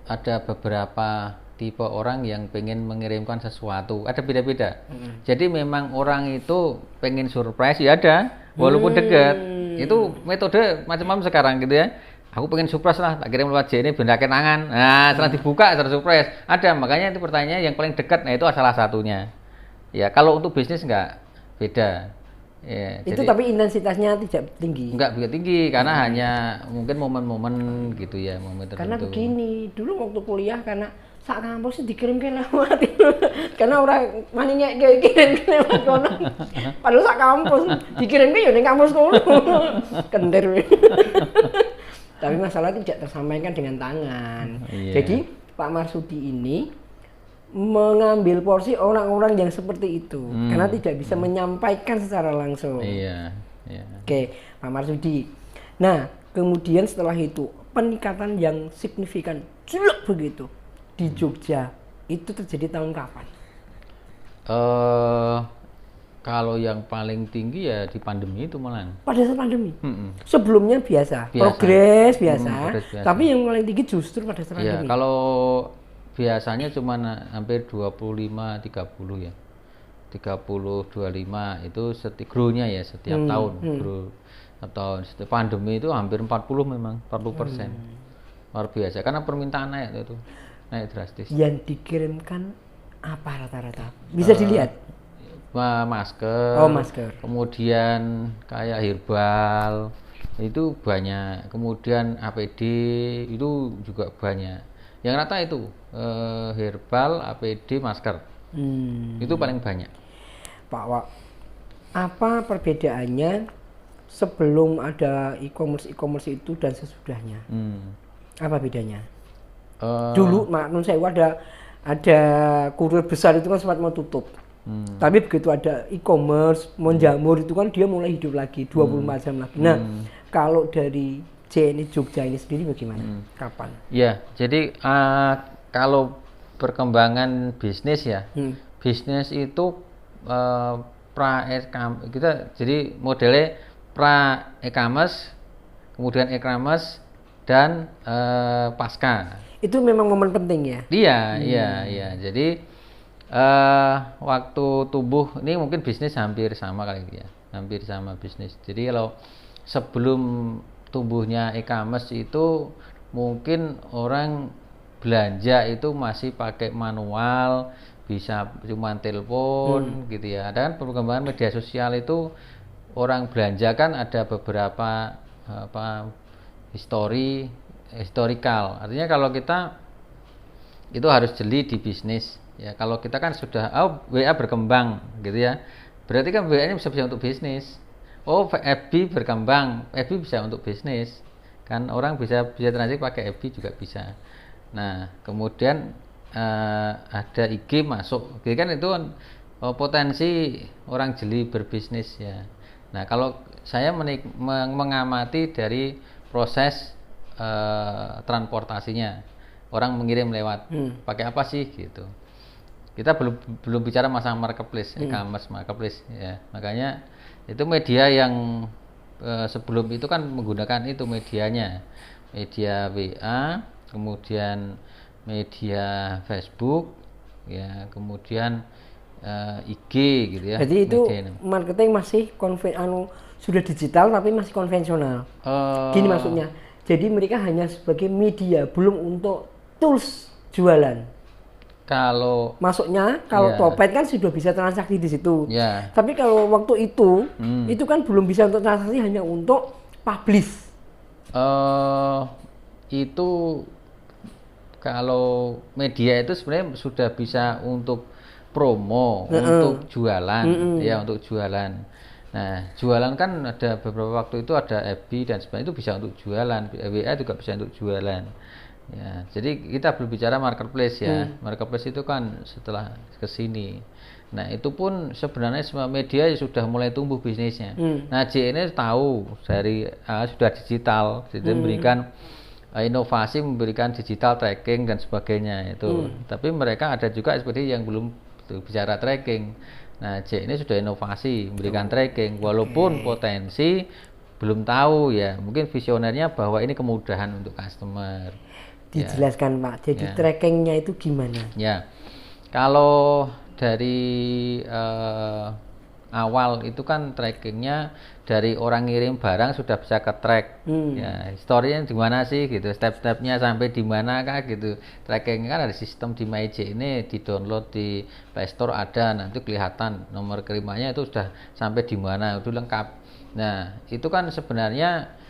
ada beberapa tipe orang yang pengen mengirimkan sesuatu, ada beda-beda. Jadi memang orang itu pengen surprise ya ada, walaupun dekat. Itu metode macam-macam sekarang gitu ya. Aku pengen surprise lah, tak kirim lewat JNE benda kenangan. Nah, setelah dibuka setelah surprise ada. Makanya itu pertanyaannya yang paling dekat, nah itu salah satunya. Ya kalau untuk bisnis enggak beda. Ya, itu jadi, tapi intensitasnya tidak tinggi. Enggak begitu tinggi karena hanya mungkin momen-momen gitu ya, momen tertentu. Karena begini, dulu waktu kuliah karena sak kampus dikirim ke lewat. Karena orang maninya kayak kirim ke lewat kono. Padahal sak kampus dikirim ke ya ning kampus kono. Kender. Tapi masalah tidak tersampaikan dengan tangan. Jadi Pak Marsudi ini mengambil porsi orang-orang yang seperti itu karena tidak bisa menyampaikan secara langsung. Oke, Pak Marsudi. Nah, kemudian setelah itu peningkatan yang signifikan jelek begitu di Jogja itu terjadi tahun kapan? Kalau yang paling tinggi ya di pandemi itu malah. Pada saat pandemi. Sebelumnya biasa. Progres biasa. Tapi yang paling tinggi justru pada saat pandemi. Kalau biasanya cuma hampir 25-30 ya. 30-25 itu grow-nya ya setiap tahun. Grow atau setiap pandemi itu hampir 40 memang, 40%. Luar biasa karena permintaan naik itu. Naik drastis. Yang dikirimkan apa rata-rata? Bisa dilihat. Masker. Oh, masker. Kemudian kayak herbal itu banyak. Kemudian APD itu juga banyak. Yang rata itu herbal, APD, masker. Itu paling banyak. Pak Wak, apa perbedaannya sebelum ada e-commerce itu dan sesudahnya? Apa bedanya? Dulu maklum saya ada kurir besar itu kan sempat mau tutup. Tapi begitu ada e-commerce, menjamur itu kan dia mulai hidup lagi 24 jam lagi. Nah, kalau dari JNE Jogja ini sendiri bagaimana? Kapan? Ya, jadi kalau perkembangan bisnis ya, bisnis itu kita jadi modelnya pra e-commerce, kemudian e-commerce dan pasca. Itu memang momen penting ya? Iya. Jadi waktu tumbuh ini mungkin bisnis hampir sama kali ya, hampir sama bisnis. Jadi kalau sebelum tumbuhnya e-commerce itu mungkin orang belanja itu masih pakai manual, bisa cuma telepon gitu ya. Dan perkembangan media sosial itu orang belanja kan ada beberapa historical. Artinya kalau kita itu harus jeli di bisnis ya. Kalau kita kan sudah WA berkembang gitu ya, berarti kan WA ini bisa untuk bisnis. FB berkembang, FB bisa untuk bisnis kan, orang bisa transaksi pakai FB juga bisa. Nah kemudian ada IG masuk, jadi kan itu potensi orang jeli berbisnis ya. Nah kalau saya mengamati dari proses transportasinya, orang mengirim lewat pakai apa sih gitu. Kita belum bicara masalah marketplace, e-commerce marketplace ya. Makanya itu media yang sebelum itu kan menggunakan itu medianya, media WA, kemudian media Facebook ya, kemudian IG gitu ya. Jadi itu marketing masih sudah digital tapi masih konvensional. Gini maksudnya. Jadi mereka hanya sebagai media, belum untuk tools jualan. Kalau Topet kan sudah bisa transaksi di situ. Tapi kalau waktu itu kan belum bisa untuk transaksi, hanya untuk publish. Itu kalau media itu sebenarnya sudah bisa untuk promo, untuk jualan ya, untuk jualan. Nah, jualan kan ada beberapa waktu itu ada FB dan sebagainya, itu bisa untuk jualan, WA juga bisa untuk jualan. Ya, jadi kita belum bicara marketplace ya. Marketplace itu kan setelah kesini. Nah, itu pun sebenarnya semua media sudah mulai tumbuh bisnisnya. Nah, JNE tahu dari sudah digital, jadi memberikan inovasi, memberikan digital tracking dan sebagainya itu. Tapi mereka ada juga seperti yang belum bicara tracking. Nah, JNE sudah inovasi, memberikan tracking, walaupun potensi belum tahu ya. Mungkin visionernya bahwa ini kemudahan untuk customer. Dijelaskan Pak, jadi trackingnya itu gimana? Ya, kalau dari awal itu kan trackingnya dari orang ngirim barang sudah bisa ke track. Ya, historinya di mana sih gitu, step-stepnya sampai di mana kah gitu. Trackingnya kan ada sistem di MyJ ini, di download di Play Store ada, nanti kelihatan nomor kirimannya itu sudah sampai di mana, itu lengkap. Nah, itu kan sebenarnya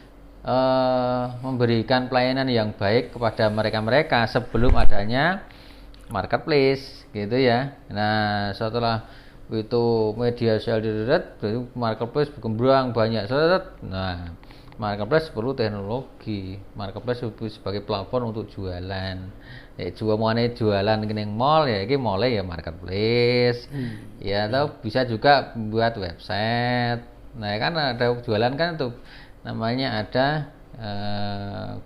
memberikan pelayanan yang baik kepada mereka sebelum adanya marketplace gitu ya. Nah, setelah itu media sosial marketplace berkembang banyak. Nah, marketplace perlu teknologi. Marketplace sebagai platform untuk jualan. Jualan ke mall ya, ini mall ya marketplace. Ya, atau bisa juga buat website. Nah, kan ada jualan kan tuh namanya ada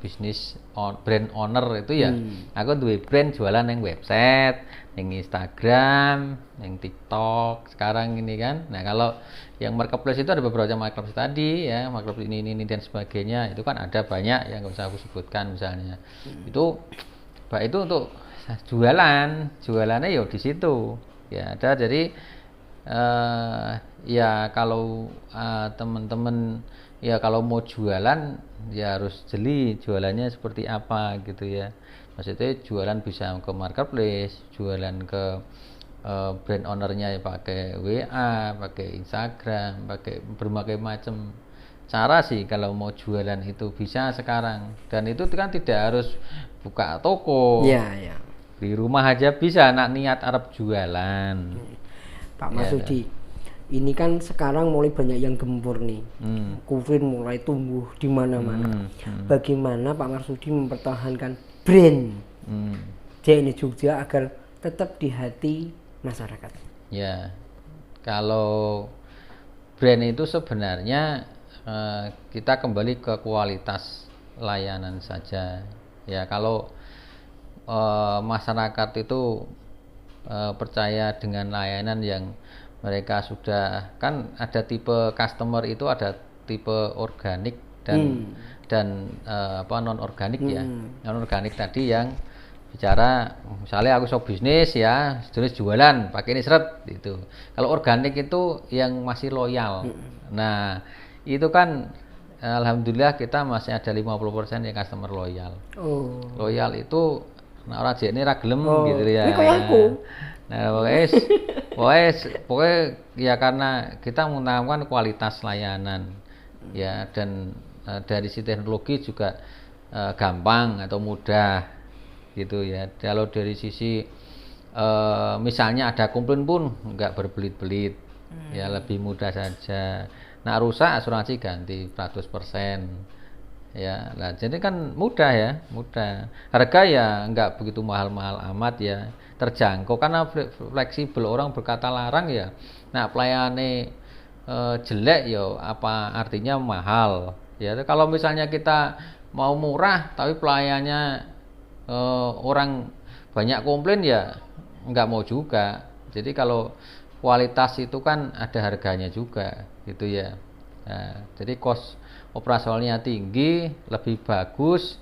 bisnis brand owner itu ya. Aku duwe brand jualan yang website, yang Instagram, yang TikTok sekarang ini kan. Nah, kalau yang marketplace itu ada beberapa marketplace tadi ya, marketplace ini dan sebagainya. Itu kan ada banyak yang nggak usah aku sebutkan misalnya. Itu untuk jualannya ya di situ. Ya, ada jadi ya kalau teman-teman ya kalau mau jualan ya harus jeli jualannya seperti apa gitu ya. Maksudnya jualan bisa ke marketplace, jualan ke brand ownernya ya pakai WA, pakai Instagram, pakai berbagai macam cara sih kalau mau jualan itu bisa sekarang. Dan itu kan tidak harus buka toko. Ya. Di rumah aja bisa niat Arab jualan. Pak Marsudi, ini kan sekarang mulai banyak yang gempur nih. Kufrin mulai tumbuh di mana-mana. Bagaimana Pak Marsudi mempertahankan brand JNE Jogja agar tetap di hati masyarakat? Ya, kalau brand itu sebenarnya kita kembali ke kualitas layanan saja. Ya kalau masyarakat itu percaya dengan layanan yang mereka sudah, kan ada tipe customer itu, ada tipe organik dan non organik ya. Non organik tadi yang bicara misalnya aku shop bisnis ya, jenis jualan pakai ini seret itu. Kalau organik itu yang masih loyal. Nah, itu kan alhamdulillah kita masih ada 50% yang customer loyal. Loyal itu nah orang ini ra gelem gitu ya. Ini kayak aku. Nah, pokoknya ya karena kita mengutamakan kualitas layanan ya, dan dari sisi teknologi juga gampang atau mudah gitu ya. Kalau dari sisi misalnya ada komplain pun nggak berbelit-belit, ya lebih mudah saja. Nah, rusak asuransi ganti 100%. Ya, nah jadi kan mudah ya, mudah. Harga ya nggak begitu mahal-mahal amat ya, terjangkau karena fleksibel. Orang berkata larang ya. Nah, pelayanannya jelek ya apa artinya mahal. Ya, kalau misalnya kita mau murah tapi pelayanannya orang banyak komplain ya nggak mau juga. Jadi kalau kualitas itu kan ada harganya juga gitu ya. Nah, jadi cost operasionalnya tinggi, lebih bagus,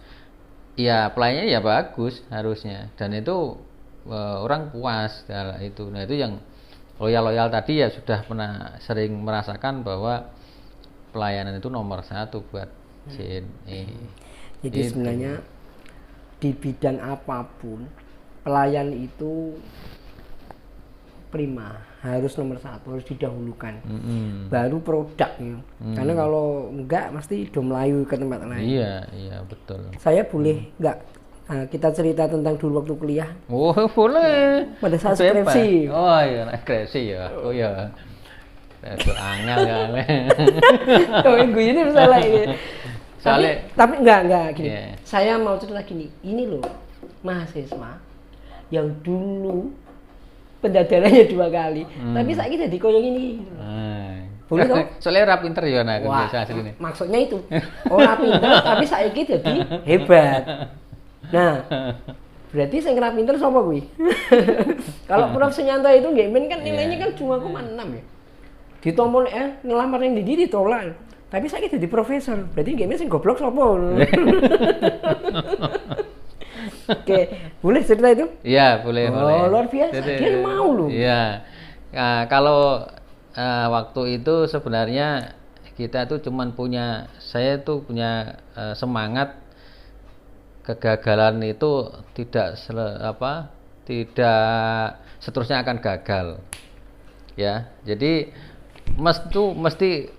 ya pelayanannya ya bagus harusnya, dan itu orang puas itu. Nah, itu yang loyal tadi ya sudah pernah sering merasakan bahwa pelayanan itu nomor satu buat JNE. Jadi itu sebenarnya di bidang apapun pelayan itu prima, harus nomor satu, harus didahulukan, baru produknya. Karena kalau enggak pasti udah melayu ke tempat lain. Iya betul. Saya boleh enggak kita cerita tentang dulu waktu kuliah? Oh boleh. Pada saat skripsi. Oh iya, skripsi ya. Oh iya. Itu angel ya. Oh gue ini masalah ini. Tapi enggak gini. Yeah. Saya mau cerita gini. Ini loh mahasiswa yang dulu pendadarannya 2 kali, tapi saya jadi koyo gini. Boleh toh? Soalnya ora pinter ya nak biasa asline. Maksudnya itu. Ora pinter tapi saiki jadi hebat. Nah, berarti sing ora pinter sapa kuwi? Kalau Prof Sunyanto itu nggih men kan nilainya kan 2,6 ya. Ditompol ngelamar yang di ditolak. Tapi saya jadi profesor, berarti game sing goblok sapa? Oke, boleh cerita itu? Iya, boleh. Luar biasa, dia mau loh. Iya. Nah, kalau waktu itu sebenarnya kita tuh cuman saya tuh punya semangat kegagalan itu tidak seterusnya akan gagal. Ya, jadi mesti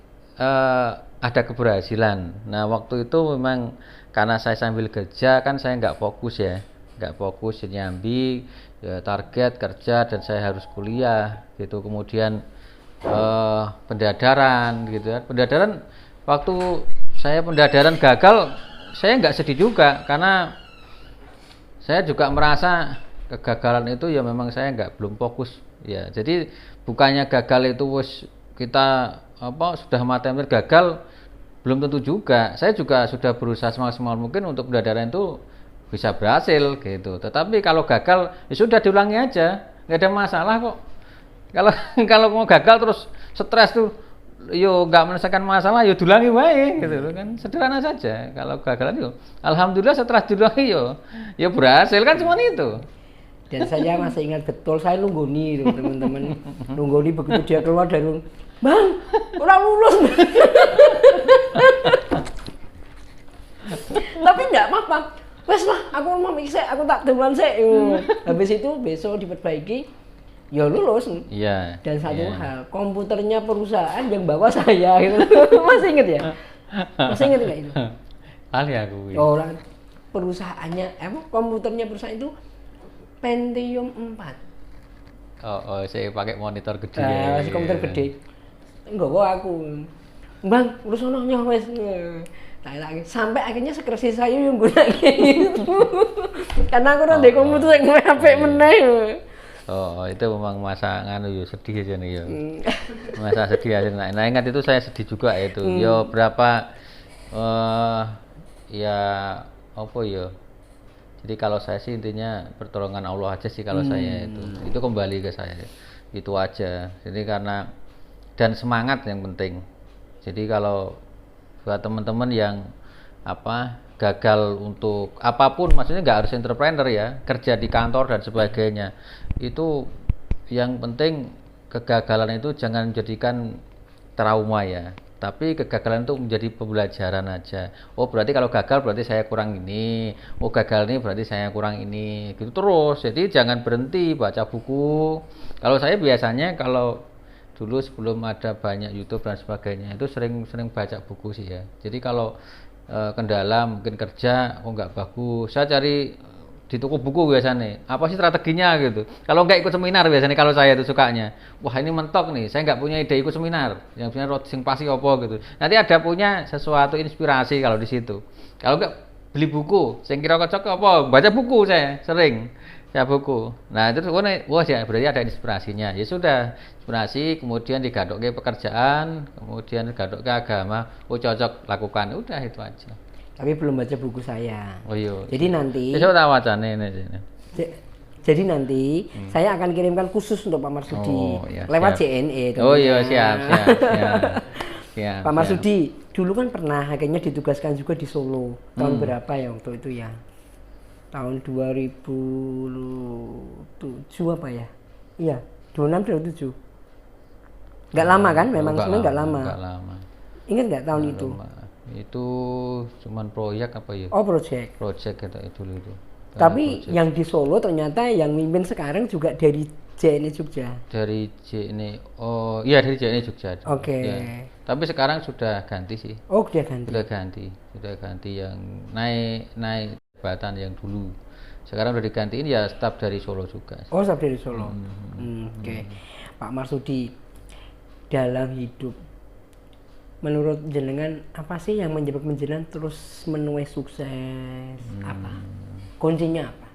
ada keberhasilan. Nah, waktu itu memang karena saya sambil kerja kan saya nggak fokus nyambi target kerja dan saya harus kuliah gitu. Kemudian pendadaran gitu ya. Pendadaran waktu saya pendadaran gagal, saya nggak sedih juga karena saya juga merasa kegagalan itu ya memang saya belum fokus ya. Jadi bukannya gagal itu kita sudah matematik gagal, belum tentu juga. Saya juga sudah berusaha semaksimal mungkin untuk pendadaran itu bisa berhasil gitu. Tetapi kalau gagal ya sudah diulangi aja, nggak ada masalah kok. Kalau mau gagal terus stres tuh, yo nggak menyelesaikan masalah, yo diulangi wae gitu kan, sederhana saja. Kalau gagalan yo, alhamdulillah setelah diulangi yo berhasil kan, cuma itu. Dan saya masih ingat betul, saya nunggoni itu teman-teman, nunggoni begitu dia keluar dari rumah, Bang, udah lulus. Tapi enggak apa-apa. Wes lah, aku mau mikir, aku tak demuan sih. Habis itu besok diperbaiki, ya lulus. Iya. Dan satu hal, komputernya perusahaan yang bawa saya gitu. Masih inget ya? Masih inget enggak itu? Kali aku. Orang perusahaannya, komputernya perusahaan itu Pentium 4. Saya pakai monitor gede. Masih komputer gede. Enggak aku. Bang, lu sono wes. Sampai akhirnya skripsi saya yang guna gitu. Karena aku udah komputer yang HP meneh. Itu memang masa sedih aja nih ya. Masa sedih aja. Nah, ingat itu saya sedih juga itu. Yo berapa ya apa ya, jadi kalau saya sih intinya pertolongan Allah aja sih kalau saya itu kembali ke saya itu aja. Jadi karena dan semangat yang penting. Jadi kalau buat teman-teman yang gagal untuk apapun, maksudnya nggak harus entrepreneur ya, kerja di kantor dan sebagainya, itu yang penting kegagalan itu jangan menjadikan trauma ya, tapi kegagalan itu menjadi pembelajaran aja. Oh berarti kalau gagal berarti saya kurang ini, oh gagal ini berarti saya kurang ini, gitu terus. Jadi jangan berhenti baca buku. Kalau saya biasanya kalau dulu sebelum ada banyak YouTube dan sebagainya itu sering baca buku sih ya. Jadi kalau kendala mungkin kerja nggak bagus, saya cari di toko buku biasanya apa sih strateginya gitu. Kalau nggak ikut seminar biasanya kalau saya itu sukanya, wah ini mentok nih, saya nggak punya ide ikut seminar yang sebenarnya sing pasti apa gitu, nanti ada punya sesuatu inspirasi kalau di situ. Kalau nggak beli buku saya kira cocok apa, baca buku saya sering buku. Nah itu wah ya berarti ada inspirasinya, ya sudah inspirasi, kemudian digadok ke pekerjaan, kemudian digadok ke agama, oh cocok lakukan, udah itu aja. Tapi belum baca buku saya. Oh iya. Jadi nanti saya tak wacane ini. Jadi nanti saya akan kirimkan khusus untuk Pak Marsudi lewat JNE. Oh iya siap. Pak Marsudi dulu kan pernah akhirnya ditugaskan juga di Solo. Tahun berapa ya waktu itu ya? Tahun 2007 apa ya? Iya, 26 27. Enggak lama kan? Memang sebenarnya enggak lama. Enggak lama. Ingat enggak tahun itu? Itu cuman proyek apa ya? Oh, proyek kita dulu itu. Tapi project. Yang di Solo ternyata yang mimpin sekarang juga dari JNE Jogja. Dari JNE. Oh, iya dari JNE Jogja. Oke. Ya. Tapi sekarang sudah ganti sih. Oh, sudah ganti. Sudah ganti yang naik jabatan yang dulu. Sekarang udah digantiin ya staf dari Solo juga. Oh, staf dari Solo. Oke. Pak Marsudi, dalam hidup menurut jenengan apa sih yang menyebabkan jenengan terus menuai sukses? Apa? Kuncinya apa?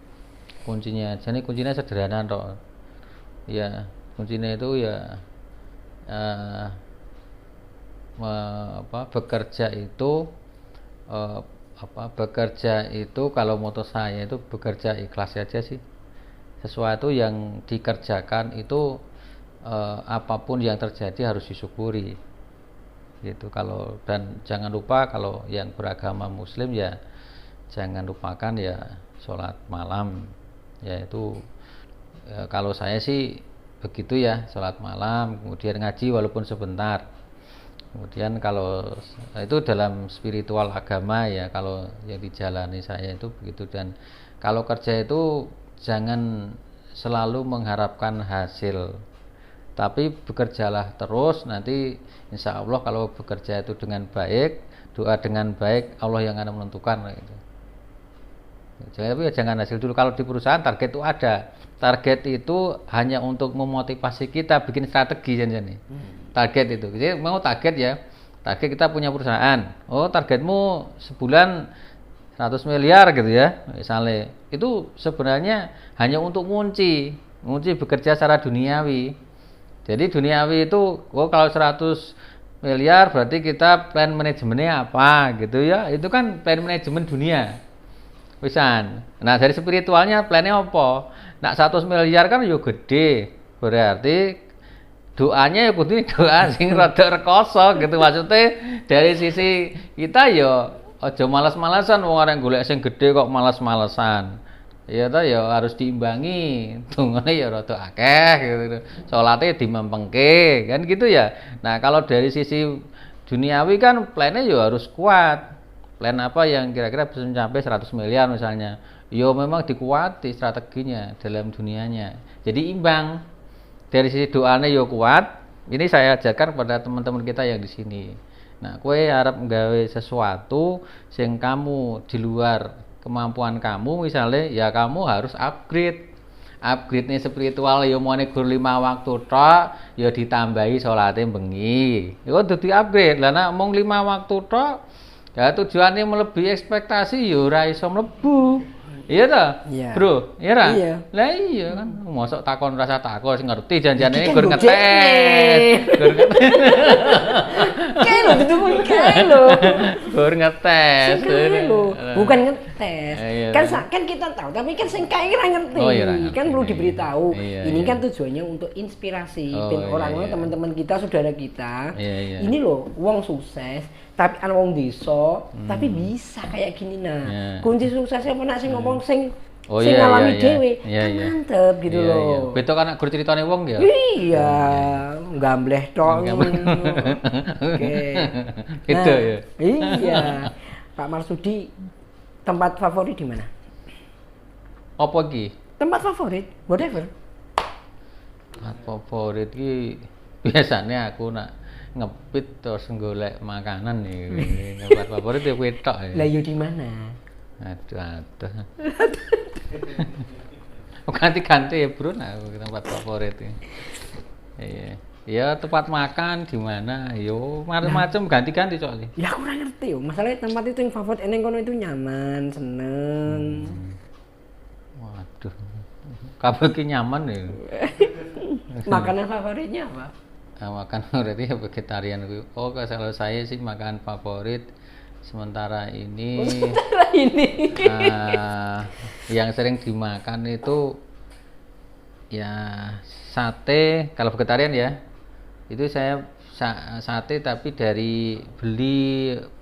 Kuncinya sederhana toh. Ya, kuncinya itu ya bekerja itu kalau moto saya itu bekerja ikhlas aja sih. Sesuatu yang dikerjakan itu apapun yang terjadi harus disyukuri. Gitu. Kalau dan jangan lupa kalau yang beragama Muslim ya jangan lupakan ya sholat malam, yaitu kalau saya sih begitu ya, sholat malam, kemudian ngaji walaupun sebentar. Kemudian kalau itu dalam spiritual agama ya, kalau yang dijalani saya itu begitu. Dan kalau kerja itu jangan selalu mengharapkan hasil, tapi bekerjalah terus, nanti insya Allah kalau bekerja itu dengan baik, doa dengan baik, Allah yang akan menentukan gitu. Tapi jangan hasil dulu. Kalau di perusahaan target itu ada, target itu hanya untuk memotivasi kita bikin strategi nih. Target itu, jadi mau target ya, target kita punya perusahaan, oh targetmu sebulan 100 miliar gitu ya misalnya, itu sebenarnya hanya untuk ngunci bekerja secara duniawi. Jadi duniawi itu, kalau 100 miliar berarti kita plan manajemennya apa gitu ya. Itu kan plan manajemen dunia. Pisan. Nah, dari spiritualnya plannya apa? Nak 100 miliar kan yo gede. Berarti doanya ya kudu doa sing rada rekoso gitu. Maksudnya dari sisi kita yo aja malas-malasan, wong arek golek sing gede kok malas-malesan. Ya toh ya harus diimbangi, dungane ya rada akeh gitu. Salate dimempengke kan gitu ya. Nah, kalau dari sisi duniawi kan plannya ya harus kuat. Plan apa yang kira-kira bisa mencapai 100 miliar misalnya. Ya memang dikuati strateginya dalam dunianya. Jadi imbang. Dari sisi doanya ya kuat. Ini saya ajarkan kepada teman-teman kita yang di sini. Nah, kowe harap nggawe sesuatu sing kamu di luar kemampuan kamu, misalnya ya kamu harus upgrade nih spiritual, ya mau negur 5 waktu tok ya ditambahi salate bengi, ya kudu di upgrade lah. Nek mung 5 waktu tok ya tujuannya melebihi ekspektasi ya ora iso mlebu Iya toh? Iya. Bro, iya ra? Iya. Lah iya kan, mosok takon rasa takon sing ngerti janjane Iki kan gur Gojek ngetes. Gur ngetes. Kayak lo duduk kayak lo. Gur ngetes. Sekali lo. Bukan ngetes. Iya. Kan kita tahu, tapi kan sing kae ora ngerti. Oh, iya, ora ngerti. Kan perlu diberitahu. Iya, Ini iya. kan tujuannya untuk inspirasi Oh, ben iya, orang-orang iya. teman-teman kita, saudara kita. Iya, iya. Ini loh, wong sukses tapi ana wong desa, tapi bisa kayak gini nah. Iya. Kunci suksesnya apa nak sing ngomong sing Oh, sing iya, ngalami iya, dhewe. iya, Kan iya. mantep gitu Iya, loh. iya. Beto kan gur ceritane wong ya. Iya, gambleh tok. Gambleh. Oke. Gitu Nah, ya. Iya. Pak Marsudi, tempat favorit di mana? Apa iki? Tempat favorit, whatever. Favorit iki biasanya aku nak ngepit terus golek makanan nih. Tempat favorit ya kuwi tok ya. Lah yo di mana? Aduh. Ganti-ganti ya bro, nah tempat favorit ini. Iya. Ya tempat makan di mana? Yo macam-macam ganti-ganti soalnya. Ya aku ora ngerti yo. Masalahnya tempat itu yang favorit eneng kono itu nyaman, seneng. Waduh. Kabeh ki nyaman ya. Makanan favoritnya apa? Makan berarti ya vegetarian. Oh, kalau saya sih makan favorit sementara ini Sementara ini. yang sering dimakan itu ya sate. Kalau vegetarian ya itu saya sate tapi dari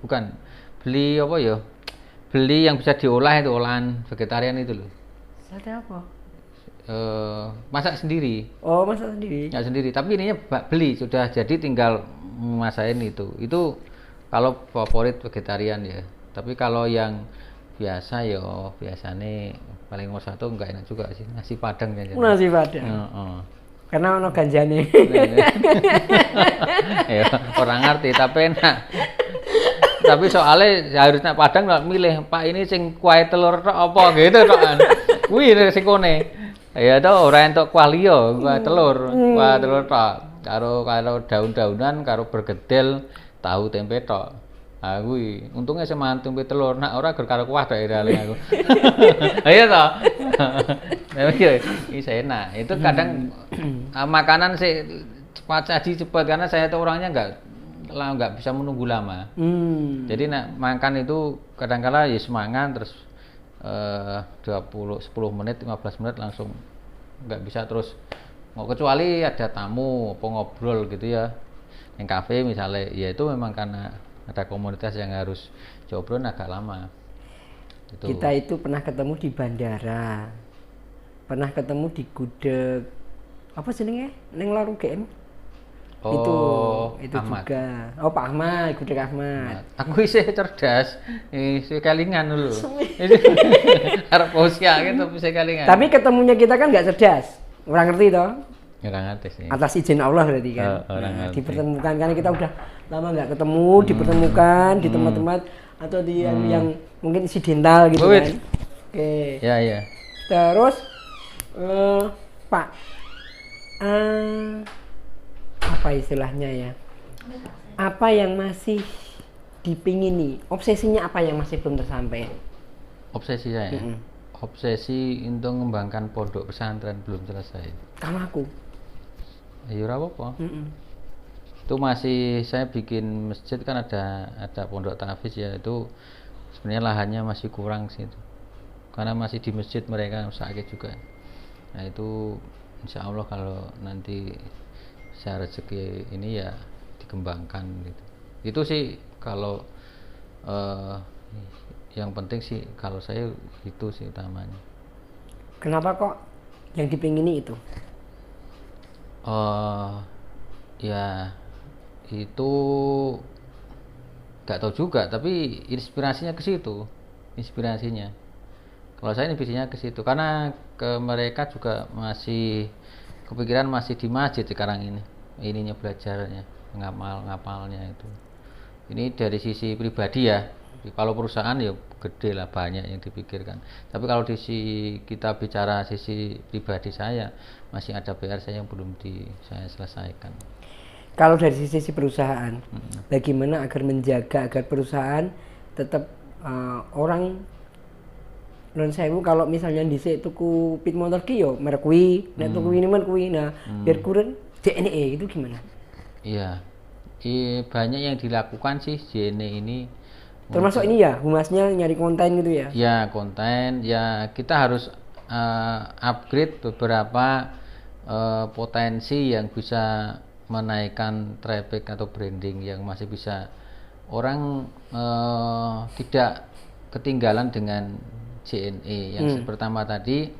bukan beli apa ya, beli yang bisa diolah, itu olahan vegetarian itu loh. Sate apa? Masak sendiri. Oh, masak sendiri. Ya sendiri, tapi ininya beli sudah jadi, tinggal masakin itu kalau favorit vegetarian ya. Tapi kalau yang biasa ya biasanya paling nomor satu enggak enak juga sih, nasi padang ya. Nasi padang. Karena ono ganjane. Ya, orang ngerti tapi enak. Tapi soalnya harusnya padang nggak milih, Pak ini sing kuah telur tok apa gitu tok kan. Kuwi resikone. Ya to ora entuk kuah liya, kuah telur tok. Karo daun-daunan, karo bergedel, tahu tempe tok. Ah kuwi untungnya semangat tempe telur, nak ora gur karo kuah tok irale aku. Iya toh. Memang ya isa enak. Itu kadang makanan sih cepat saji cepat, karena saya tuh orangnya nggak bisa menunggu lama. Jadi nak makan itu kadang-kala ya semangat terus 10 menit 15 menit langsung, nggak bisa terus. Mau kecuali ada tamu apa ngobrol gitu ya, yang kafe misalnya, ya itu memang karena ada komunitas yang harus ngobrol agak lama itu. Kita itu pernah ketemu di bandara, pernah ketemu di gudeg apa jenenge ning lor UGM. Itu Ahmad. juga. Oh, Pak Ahmad, gudeg Ahmad. Aku isih cerdas, isih kelingan dulu. Arep usia gitu bisa kelingan. Tapi ketemunya kita kan nggak cerdas. Orang ngerti toh? Nggak ngerti sih. Atas izin Allah berarti kan. Orang ngerti. Dipertemukan karena kita udah lama nggak ketemu, dipertemukan di tempat-tempat atau di yang mungkin insidental gitu kan. Oke. Ya, ya. Terus Pak apa istilahnya ya? Apa yang masih dipingini? Obsesinya apa yang masih belum tersampai? Obsesi saya. Obsesi untuk mengembangkan pondok pesantren belum selesai. Kalau aku. Ya ora apa-apa. Itu masih saya bikin masjid kan, ada pondok tahfiz ya, itu sebenarnya lahannya masih kurang sih itu. Karena masih di masjid mereka sakit juga. Nah itu insya Allah kalau nanti saya rezeki ini ya dikembangkan gitu. Itu sih kalau yang penting sih kalau saya itu sih utamanya. Kenapa kok yang dipingini itu? Ya itu nggak tahu juga, tapi inspirasinya ke situ, inspirasinya. Kalau saya inspirasinya ke situ karena mereka juga masih kepikiran masih di masjid sekarang ininya belajarnya, ngapalnya itu. Ini dari sisi pribadi ya. Kalau perusahaan ya gede lah, banyak yang dipikirkan. Tapi kalau di sisi kita bicara sisi pribadi saya, masih ada PR saya yang belum saya selesaikan. Kalau dari sisi perusahaan, bagaimana agar menjaga agar perusahaan tetap orang non sewu kalau misalnya dhisik tuku pit motor ki yo merek kuwi, nek tuku ini men kuwi. Nah, biar kurang JNE itu gimana? Iya. Banyak yang dilakukan sih JNE ini. Termasuk ini ya, humasnya nyari konten gitu ya? Ya, konten. Ya, kita harus upgrade beberapa potensi yang bisa menaikkan traffic atau branding yang masih bisa orang tidak ketinggalan dengan JNE. Yang pertama tadi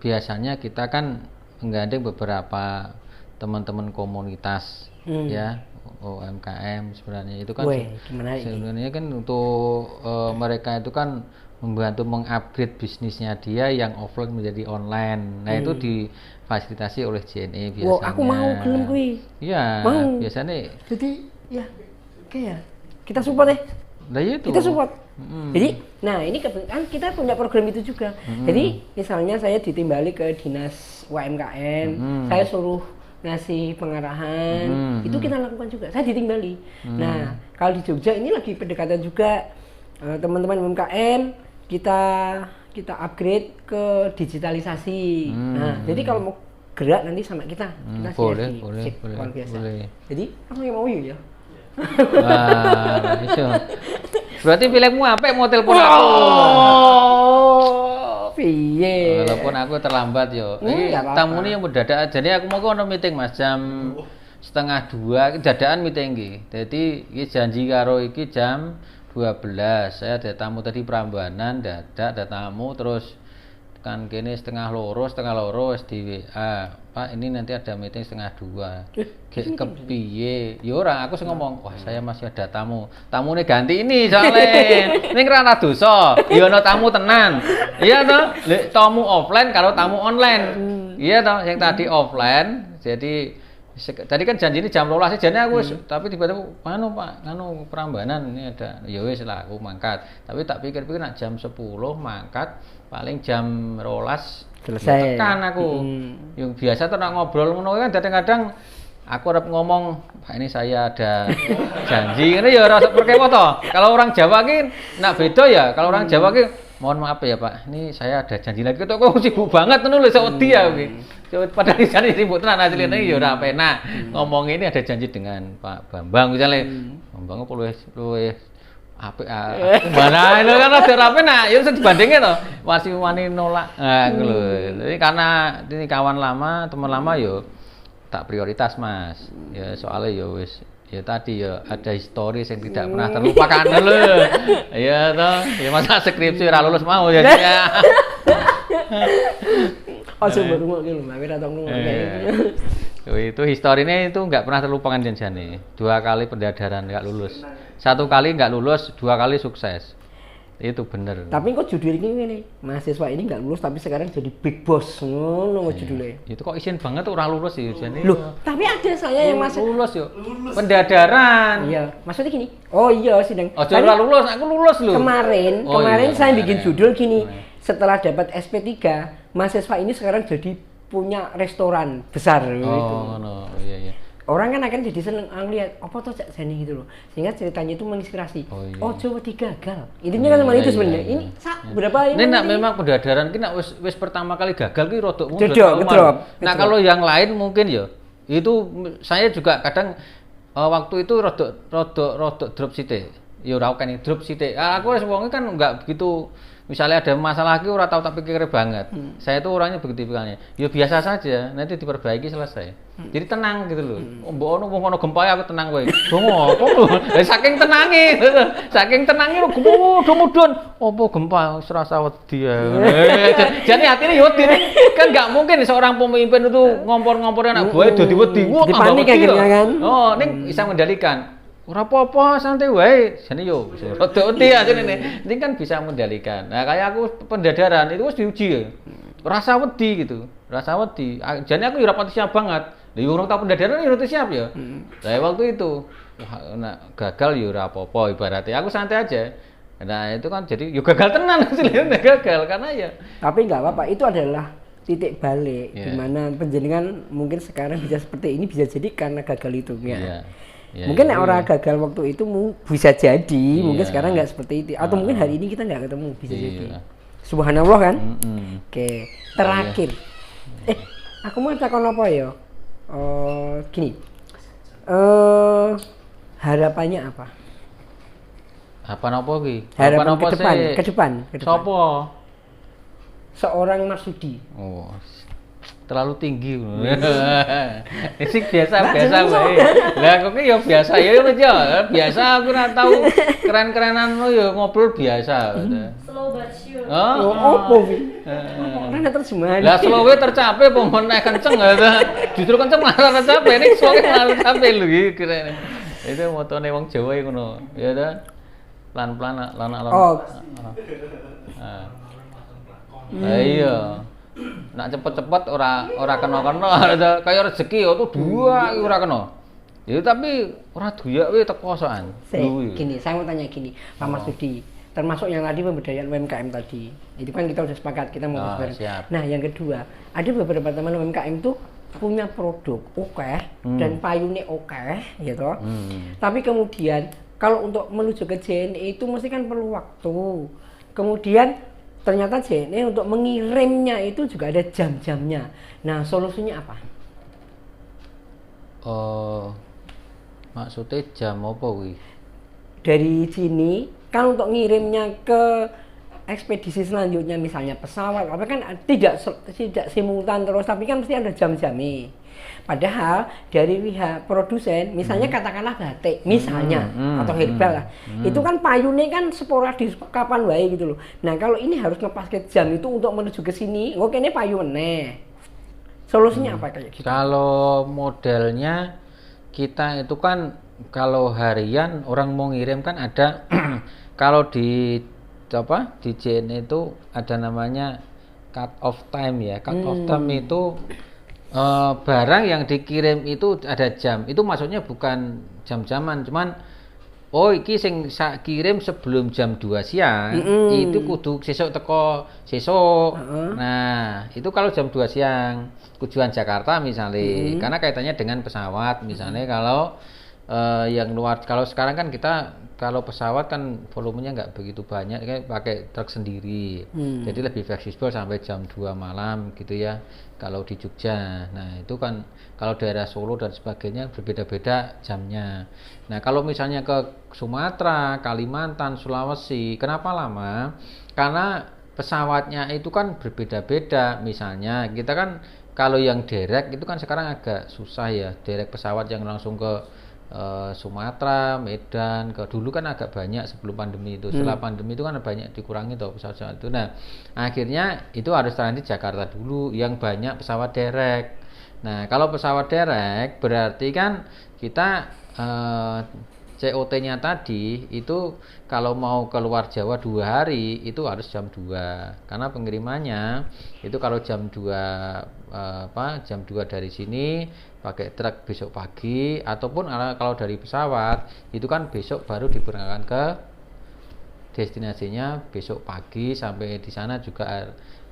biasanya kita kan menggandeng beberapa teman-teman komunitas ya, UMKM sebenarnya itu kan sebenarnya kan untuk mereka itu kan membantu mengupgrade bisnisnya dia yang offline menjadi online. Nah, itu difasilitasi oleh JNE biasanya. Wow, aku mau gelem kuwi. Iya, biasanya. Jadi ya kayak kita support deh. Nah, itu. Kita support. Jadi, nah ini kan kita punya program itu juga. Jadi, misalnya saya ditimbali ke dinas UMKM, saya suruh ngasih pengarahan, itu kita lakukan juga. Saya ditimbali. Nah, kalau di Jogja ini lagi pendekatan juga teman-teman UMKM kita upgrade ke digitalisasi. Nah, jadi kalau mau gerak nanti sama kita boleh. Jadi, apa yang mau ya? Wah, itu. Berarti pilihmu apa mau telepon aku? Piye? Walaupun aku terlambat yo. Tamu ini yang mendadak. Jadi aku mau ke meeting Mas jam 1:30 dadakan meeting iki. Jadi iki janji karo iki jam 12. Saya ada tamu tadi Prambanan, dadak ada tamu terus kan kene 1:30 wis di WA. Pak, ini nanti ada meeting 1:30. Kepiye? Ya ora, aku sing ngomong, wah saya masih ada tamu. Tamune ganti ini soalnya. Ning ra dosa. Ya ana tamu tenan. Iya toh? Lek tamu offline kalau tamu online. Iya toh, yang tadi offline. Jadi tadi kan janji ini jam 12 jadinya aku tapi tiba-tiba Pak, Prambanan ini ada. Ya wis lah aku mangkat. Tapi tak pikir-pikir nak jam 10 mangkat paling jam 12 selesai. Tekan aku. Yang biasa tuh nak ngobrol ngono kan kadang-kadang aku harap ngomong, Pak ini saya ada janji. Ini ya rasa perkewo toh. Kalau orang Jawa ki nak beda ya. Kalau orang Jawa ki mohon maaf ya Pak, ini saya ada janji lagi. Kok sibuk banget ngono lho sok wedi ya kuwi. Padahal di sana sibuk tenan asline ya ora penak. Ngomong ini ada janji dengan Pak Bambang misalnya. Bambang kok luwih apik mana itu kan ada rapi nah ya bisa dibandingin toh masih wani nolak gitu jadi karena ini kawan lama teman lama yo tak prioritas Mas ya soalnya yo wis ya tadi ya ada histori yang tidak pernah terlupakan dulu ya toh ya masa skripsi ora lulus mau ya baru mau gitu Mbak Wira tong itu historinya itu nggak pernah terlupakan Jani 2 kali pendadaran nggak lulus 1 kali nggak lulus 2 kali sukses itu bener tapi kok judul ini mahasiswa ini nggak lulus tapi sekarang jadi big boss ngono judulnya itu kok isin banget orang lulus sih Jani loh tapi ada saya yang masih lulus yuk pendadaran iya maksudnya gini oh iya sidang ora lulus aku lulus loh kemarin saya bikin judul gini setelah dapat SP3 mahasiswa ini sekarang jadi punya restoran besar gitu. No, iya. Orang kan akan jadi seneng lihat apa tuh Cak Jani gitu loh. Sehingga ceritanya itu menginspirasi. Oh, Jawa gagal. Intinya kan cuma itu sebenarnya. Ini berapa ini? Ini nak memang pendadaran ki nak wis pertama kali gagal ki rodok ngedrop. Nah, kalau yang lain mungkin ya itu saya juga kadang waktu itu rodok drop sithik. Ya ora kan drop sithik. Aku wis wong kan enggak begitu misalnya ada masalah lagi ora tahu tak pikir banget. Saya itu orangnya begitu pikirannya. Ya biasa saja, nanti diperbaiki selesai. Jadi tenang gitu loh. Mbok ono gempa aku tenang kowe. Dongo apa lho? Saking tenange. Saking tenange mudun. Apa gempa wis rasa wedi ya. Jadi hatine ya wedi. Kan enggak mungkin seorang pemimpin itu ngompor-ngompor anak buah dadi wedi. Wah, panik kan. Oh, ning bisa mengendalikan. Ora apa-apa santai wae. Jane yo rada wedi asline. Ini kan bisa mengendalikan. Nah, kayak aku pendadaran itu wis diuji ya. Rasa wedi gitu. Rasa wedi. Jane aku yo ora pati siap banget. Lah yo orang tau pendadaran yo ora siap ya. Lah waktu itu wah gagal yo ora apa-apa ibaratnya. Aku santai aja. Nah, itu kan jadi yo gagal tenan asline gagal karena ya. Tapi enggak apa-apa, itu adalah titik balik di mana penjenengan mungkin sekarang bisa seperti ini bisa jadi karena gagal itu ya. Ya, mungkin ya, orang gagal waktu itu bisa jadi, mungkin Iya. sekarang nggak seperti itu, atau mungkin hari ini kita nggak ketemu, bisa jadi. Iya. Subhanallah kan. Mm-mm. Oke, terakhir. Aku mau takon apa ya? Gini. Harapannya apa? Apa nopo ki? Harapan nopo ke depan, sih? ke depan. Sopo? Seorang Marsudi. Oh, terlalu tinggi. Ini biasa Nggak, wae. Lah kok ya biasa ya wis ya. Biasa aku ora tahu keren-kerenan lo ya ngobrol biasa. Slow but sure. Opo wi? Ora terjemahan. Lah slow tercapai pomon naik kenceng justru kenceng malah tercapai nek slow malah tercapai lho iki keren. Itu motone wong Jawa iku ngono. Ya ta. Pelan-pelan lan. Oh. Iya. Nak cepet-cepet ora kena-kena kaya rezeki tuh dua ora kena. Ya tapi ora doyak we teko sokan. Gini, saya mau tanya gini, Pak Marsudi. Termasuk yang tadi pemberdayaan UMKM tadi. Itu kan kita udah sepakat, kita mau bahas bareng. Nah, yang kedua, ada beberapa teman UMKM tuh punya produk dan payune gitu. Tapi kemudian kalau untuk menuju ke JNE itu mesti kan perlu waktu. Kemudian ternyata JNE untuk mengirimnya itu juga ada jam-jamnya. Nah, solusinya apa? Maksudnya jam apa kuwi? Dari sini kan untuk ngirimnya ke ekspedisi selanjutnya misalnya pesawat apa kan tidak simultan terus, tapi kan mesti ada jam-jamnya. Padahal dari pihak produsen misalnya katakanlah batik misalnya atau herbal lah, itu kan payune kan sporadis kapan wae gitu loh. Nah, kalau ini harus ngepas ke jam itu untuk menuju ke sini, oke ini payu meneh. Solusinya apa kayak gitu? Kalau modelnya kita itu kan kalau harian orang mau ngirim kan ada kalau di JNE itu ada namanya cut off time ya. Cut off time itu barang yang dikirim itu ada jam. Itu maksudnya bukan jam-jaman, cuman iki sing kirim sebelum jam 2 siang itu kudu sesuk teko sesuk. Nah, itu kalau jam 2 siang tujuan Jakarta misalnya, karena kaitannya dengan pesawat misalnya. Kalau yang luar, kalau sekarang kan kita kalau pesawat kan volumenya nggak begitu banyak, kayak pakai truk sendiri, jadi lebih fleksibel sampai jam 2 malam gitu ya kalau di Jogja. Nah itu kan kalau daerah Solo dan sebagainya berbeda-beda jamnya. Nah kalau misalnya ke Sumatera, Kalimantan, Sulawesi, kenapa lama? Karena pesawatnya itu kan berbeda-beda. Misalnya kita kan kalau yang direct itu kan sekarang agak susah ya, direct pesawat yang langsung ke Sumatera, Medan, dulu kan agak banyak sebelum pandemi itu. Setelah pandemi itu kan banyak dikurangi tuh pesawat-pesawat itu. Nah, akhirnya itu harus transit Jakarta dulu yang banyak pesawat direct. Nah, kalau pesawat direct berarti kan kita COT-nya tadi itu kalau mau keluar Jawa 2 hari itu harus jam 2. Karena pengirimannya itu kalau jam 2 jam 2 dari sini pakai truk besok pagi, ataupun kalau dari pesawat itu kan besok baru diberangkatkan ke destinasinya besok pagi, sampai di sana juga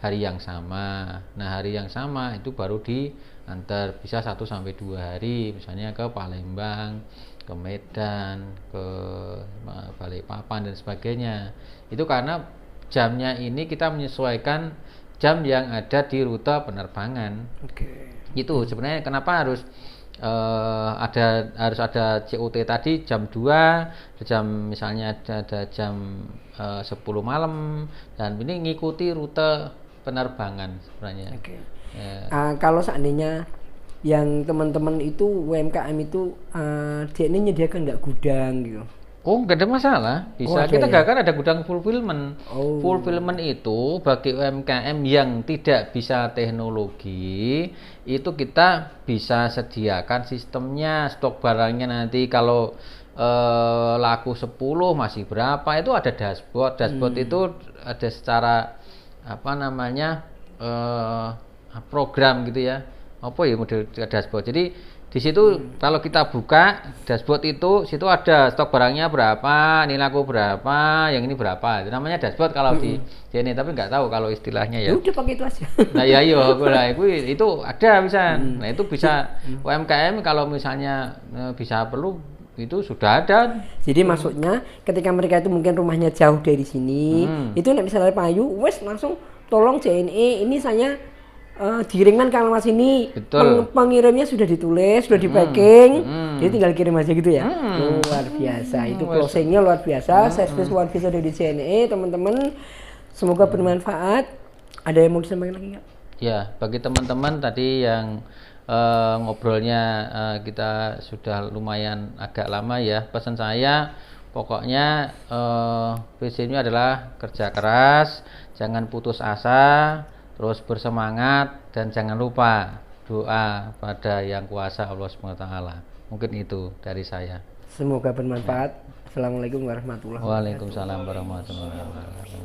hari yang sama. Nah, hari yang sama itu baru diantar, bisa 1 sampai 2 hari, misalnya ke Palembang, ke Medan, ke Balikpapan dan sebagainya. Itu karena jamnya ini kita menyesuaikan jam yang ada di rute penerbangan. Itu sebenarnya kenapa harus ada COT tadi jam 2, jam misalnya ada jam 10 malam, dan ini ngikuti rute penerbangan sebenarnya. Kalau seandainya yang teman-teman itu UMKM itu dia ini menyediakan nggak gudang gitu? Oh, nggak ada masalah, bisa. Kita nggak kan ada gudang fulfillment. Fulfillment itu bagi UMKM yang tidak bisa teknologi, itu kita bisa sediakan sistemnya, stok barangnya nanti kalau laku 10 masih berapa, itu ada dashboard. Dashboard itu ada secara program gitu ya. Apa ya model dashboard. Jadi di situ kalau kita buka dashboard itu, situ ada stok barangnya berapa, ini laku berapa, yang ini berapa. Itu namanya dashboard kalau di JNE, tapi nggak tahu kalau istilahnya ya. Udah pakai itu aja. Nah ya itu ada bisa. Nah itu bisa UMKM kalau misalnya bisa perlu itu sudah ada. Jadi maksudnya ketika mereka itu mungkin rumahnya jauh dari sini, itu nek misalnya payu, wes langsung tolong JNE ini saya dikirimkan ke alamat sini. Pengirimnya sudah ditulis, sudah di packing, jadi tinggal kirim aja gitu ya. Luar biasa, itu closingnya luar biasa, service luar biasa dari JNE teman-teman. Semoga bermanfaat. Ada yang mau disampaikan lagi nggak? Ya, bagi teman-teman tadi yang ngobrolnya kita sudah lumayan agak lama ya. Pesan saya pokoknya prinsipnya adalah kerja keras, jangan putus asa, terus bersemangat, dan jangan lupa doa pada Yang Kuasa Allah SWT. Mungkin itu dari saya. Semoga bermanfaat. Assalamualaikum warahmatullahi wabarakatuh. Waalaikumsalam warahmatullahi wabarakatuh.